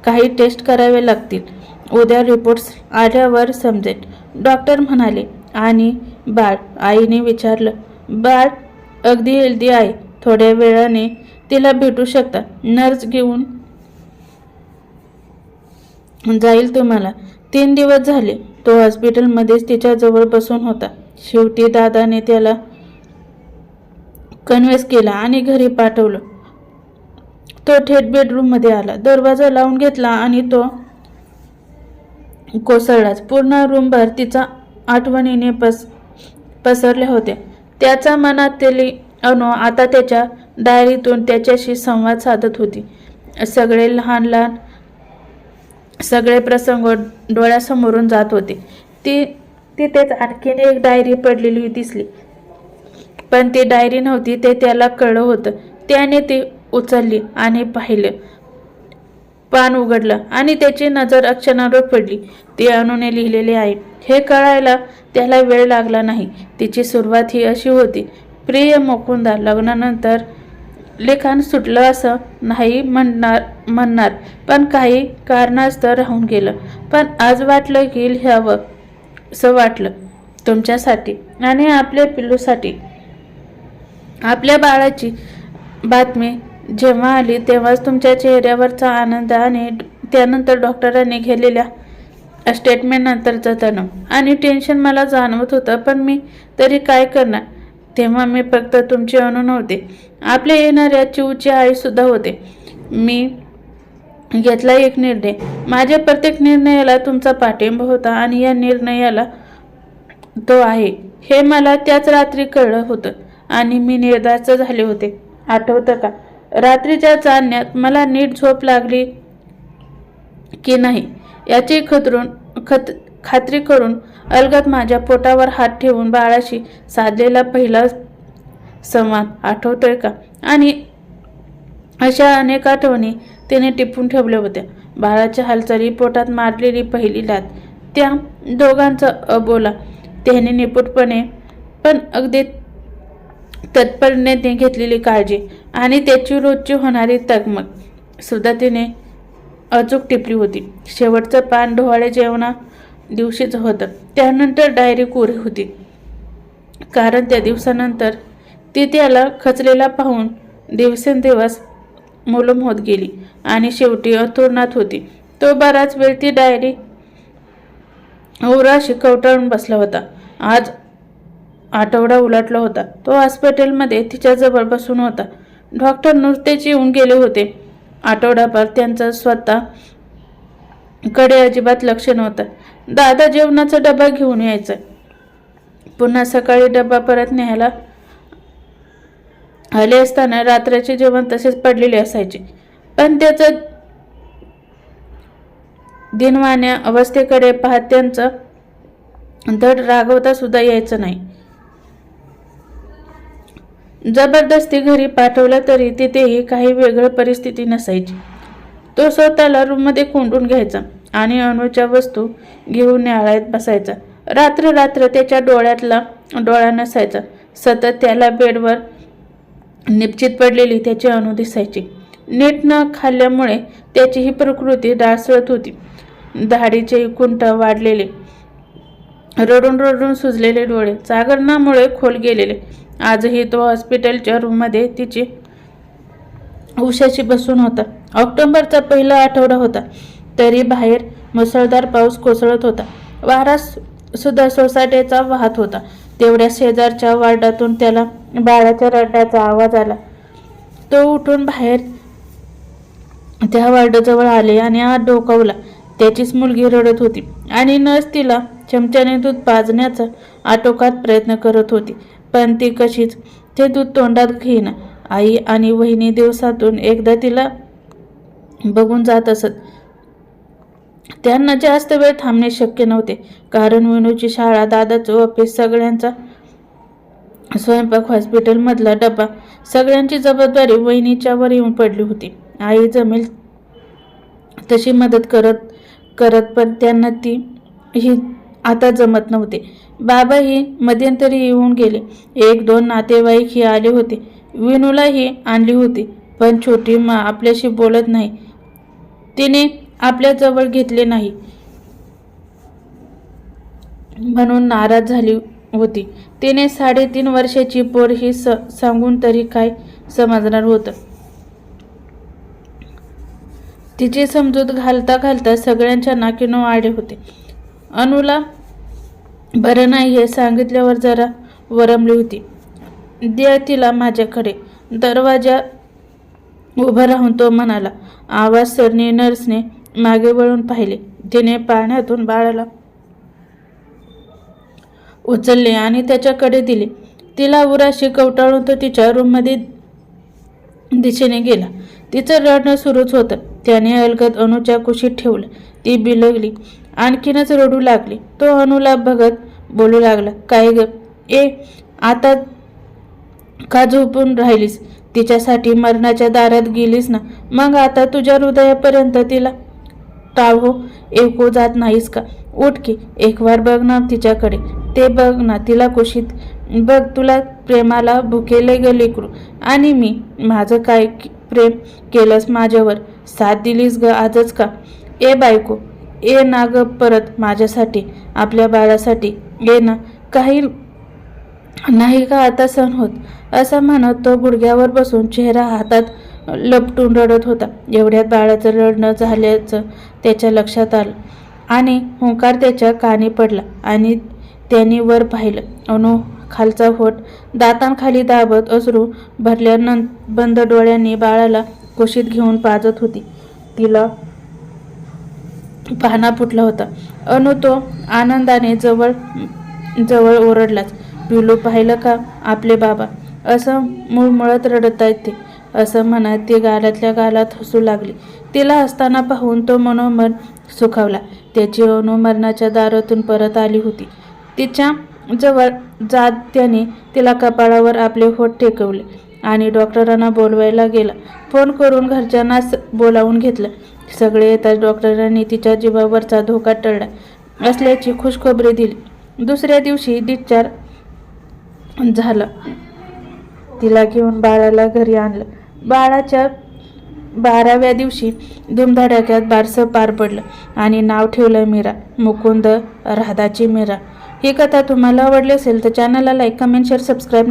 काही टेस्ट करावे लागतील. उद्या रिपोर्ट्स आल्यावर समजेल, डॉक्टर म्हणाले. आणि बाळ? आईने विचारलं. बाळ अगदी हेल्दी आहे. थोड्या वेळाने तिला भेटू शकता. नर्स घेऊन जाईल तुम्हाला. 3 दिवस झाले तो हॉस्पिटलमध्येच तिच्याजवळ बसून होता. शेवटी दादाने त्याला कन्व्हिन्स केला आणि घरी पाठवलं. तो थेट बेडरूममध्ये आला, दरवाजा लावून घेतला आणि तो कोसळलाच. पूर्ण रूमभर तिचा आठवणीने पसरल्या होत्या. त्याच्या मनातली अनु आता त्याच्या डायरीतून त्याच्याशी संवाद साधत होती. सगळे लहान लहान सगळे प्रसंग डोळ्यासमोरून जात होते. तिथेच आणखीन एक डायरी पडलेली दिसली, पण ती डायरी नव्हती ते त्याला कळलं होतं. त्याने ती उचलली आणि पाहिलं. पान उघडलं आणि त्याची नजर अक्षरांवर पडली. ती अनुने लिहिलेली आहे. हे कळायला त्याला वेळ लागला नाही. तिची सुरुवात ही अशी होती. प्रिय मुकुंदा, लग्नानंतर लिखाण सुटलं असं नाही म्हणणार, पण काही कारणास्तव राहून गेलं. पण आज वाटलं की लिहावं असं वाटलं, तुमच्यासाठी आणि आपल्या पिल्लूसाठी. आपल्या बाळाची बातमी जेव्हा आली तेव्हाच तुमच्या चेहऱ्यावरचा आनंद आणि त्यानंतर डॉक्टरांनी घेतलेल्या स्टेटमेंटनंतरचा तणाव आणि टेन्शन मला जाणवत होतं. पण मी तरी काय करणार? तेव्हा मी फक्त तुमची अनु नव्हते, आपल्या येणाऱ्या चिवची आईसुद्धा होते. मी घेतला एक निर्णय. माझ्या प्रत्येक निर्णयाला तुमचा पाठिंबा होता आणि या निर्णयाला तो आहे हे मला त्याच रात्री कळलं होतं आणि मी निर्धास्त झाले होते. आठवतं का? रात्रीच्या चांदण्यात मला नीट झोप लागली की नाही याची खात्री करून अलगद माझ्या पोटावर हात ठेवून बाळाशी साधलेला पहिला संवाद आठवतोय का? आणि अशा अनेक आठवणी तिने टिपून ठेवल्या होत्या. बाळाच्या हालचाली, पोटात मारलेली पहिली लात, त्या दोघांचा अबोला, त्याने निपुटपणे पण अगदी तत्परतेने घेतलेली काळजी आणि त्याची रोजची होणारी तगमग सुद्धा तिने अचूक टिपली होती. शेवटचं पान डोहाळे जेवणा दिवशीच होतं. त्यानंतर डायरी कोरी होती, कारण त्या दिवसानंतर ती त्याला खचलेला पाहून दिवसेंदिवस मुलूम होत गेली आणि शेवटी अंथरुणात होती. तो बराच वेळ ती डायरी उराशी कवटाळून बसला होता. आज आठवडा उलटला होता. तो हॉस्पिटलमध्ये तिच्याजवळ बसून होता. डॉक्टर नुकतेच येऊन गेले होते. आठवडाभर त्यांचं स्वतः कडे अजिबात लक्ष नव्हतं. दादा जेवणाचा डबा घेऊन यायचा. पुन्हा सकाळी डबा परत न्यायला आले असताना रात्रीचे जेवण तसेच पडलेले असायचे. पण त्याचं दिनवाण्या अवस्थेकडे पाहत त्यांचं धड रागवता सुद्धा यायचं नाही. जबरदस्ती घरी पाठवलं तरी तिथेही काही वेगळी परिस्थिती नसायची. तो स्वतःला रूममध्ये कोंडून घ्यायचा आणि अनुच्या वस्तू घेऊन न्याहाळत बसायचा. रात्र त्याच्या डोळ्यातला डोळा नसायचा. सतत त्याला बेडवर निपचित पडलेली त्याची अनु दिसायची. नीट न खाल्ल्यामुळे त्याची ही प्रकृती ढासळत होती. दाढीचे कुंठ वाढलेले, रडून रडून सुजलेले डोळे, जागरणामुळे खोल गेलेले. आजही तो हॉस्पिटलच्या रूममध्ये तिची उशाशी बसून होता. ऑक्टोबरचा पहिला आठवडा होता, तरी बाहेर मुसळधार पाऊस कोसळत होता. वारा सुद्धा सोसाट्याचा वाहत होता. तेवढ्या शेजारच्या वार्डातून त्याला बाळाच्या रडण्याचा आवाज आला. तो उठून बाहेर त्या वार्डाजवळ आले आणि आत डोकावला. त्याचीच मुलगी रडत होती आणि नर्स तिला चमच्याने दूध पाजण्याचा आटोकात प्रयत्न करत होती. पण ती कशीच ते दूध तोंडात घेईना. आई आणि वहिनी दिवसातून एकदा तिला बघून जात असत. त्यांना जास्त वेळ थांबणे शक्य नव्हते, कारण विनूची शाळा, दादाचं ऑफिस, सगळ्यांचा स्वयंपाक, हॉस्पिटलमधला डबा, सगळ्यांची जबाबदारी वहिनीच्यावर येऊन पडली होती. आई जमेल तशी मदत करत पण त्यांना ती ही आता जमत नव्हते. बाबाही मध्यंतरी येऊन गेले. 1-2 नातेवाईकही आले होते. विनूलाही आणली होती, पण छोटी मा आपल्याशी बोलत नाही, तिने आपल्या जवळ घेतले नाही म्हणून नाराज झाली होती. तिने 3.5 वर्षाची पोर ही सांगून तरी काय समजणार होतं. तिची समजूत घालता घालता सगळ्यांच्या नाकीनऊ आले होते. अनुला बरं नाही हे सांगितल्यावर जरा वरमली होती. द्या तिला माझ्याकडे. दरवाजा उभं राहून तो म्हणाला. आवाज सरनी नर्सने मागे वळून पाहिले. तिने पाण्यातून बाळाला उचलले आणि त्याच्याकडे दिले. तिला उराशी कवटाळून तो तिच्या रूममध्ये दिशेने गेला. तिचं रडणं सुरूच होतं. त्याने अलगद अनुच्या कुशीत ठेवलं. ती बिलगली, आणखीनच रडू लागली. तो अनुला बघत बोलू लागला. काय ग आता का झोपून राहिलीस? तिच्यासाठी मरणाच्या दारात गेलीस ना, मग आता तुझ्या हृदयापर्यंत तिला टाळू ऐकू जात नाहीस का? उठ की, एक वार बघ ना तिच्याकडे. ते बघ ना तिला कुशीत बघ. तुला प्रेमाला भुकेले ग लेकरू. आणि मी माझं काय प्रेम केलंस माझ्यावर? साथ दिलीस ग आजच का? बायको ना ग परत माझ्यासाठी, आपल्या बाळासाठी ना. काही नाही का आता सण होत? असं म्हणत तो गुडघ्यावर बसून चेहरा हातात लपटून रडत होता. एवढ्यात बाळाचं रडणं झाल्याचं त्याच्या लक्षात आलं आणि हुंकार त्याच्या कानी पडला आणि त्यांनी वर पाहिलं. अनु खालचा होठ दातांखाली दाबत अश्रू भरल्यानंतर बंद डोळ्यांनी बाळाला कुशीत घेऊन पाजत होती. तिला पाहणा फुटला होता. अनु तो आनंदाने जवळ ओरडलाच. पिलू पाहिलं का आपले बाबा? असं मुळमुळत रडत आहेत ते, असं म्हणत ती गालातल्या गालात हसू लागली. तिला हसताना पाहून तो मनोमन सुखावला. त्याची अनु मरणाच्या दारातून परत आली होती. तिच्या जवळ जात त्याने तिला कपाळावर आपले होठ टेकवले आणि डॉक्टरांना बोलवायला गेला. फोन करून घरच्यांना बोलावून घेतलं. सगळे येताच डॉक्टरांनी तिच्या जीवावरचा धोका टळला असल्याची खुशखबरी दिली. दुसऱ्या दिवशी डिस्चार्ज झाला. तिला घेऊन बाळाला घरी आणलं. बाळाच्या 12व्या दिवशी धुमधडाक्यात बारसं पार पडलं आणि नाव ठेवलं मीरा. मुकुंद राधाची मीरा. ही कथा तुम्हाला आवडली असेल तर चॅनलला लाईक, कमेंट, शेअर, सबस्क्राईब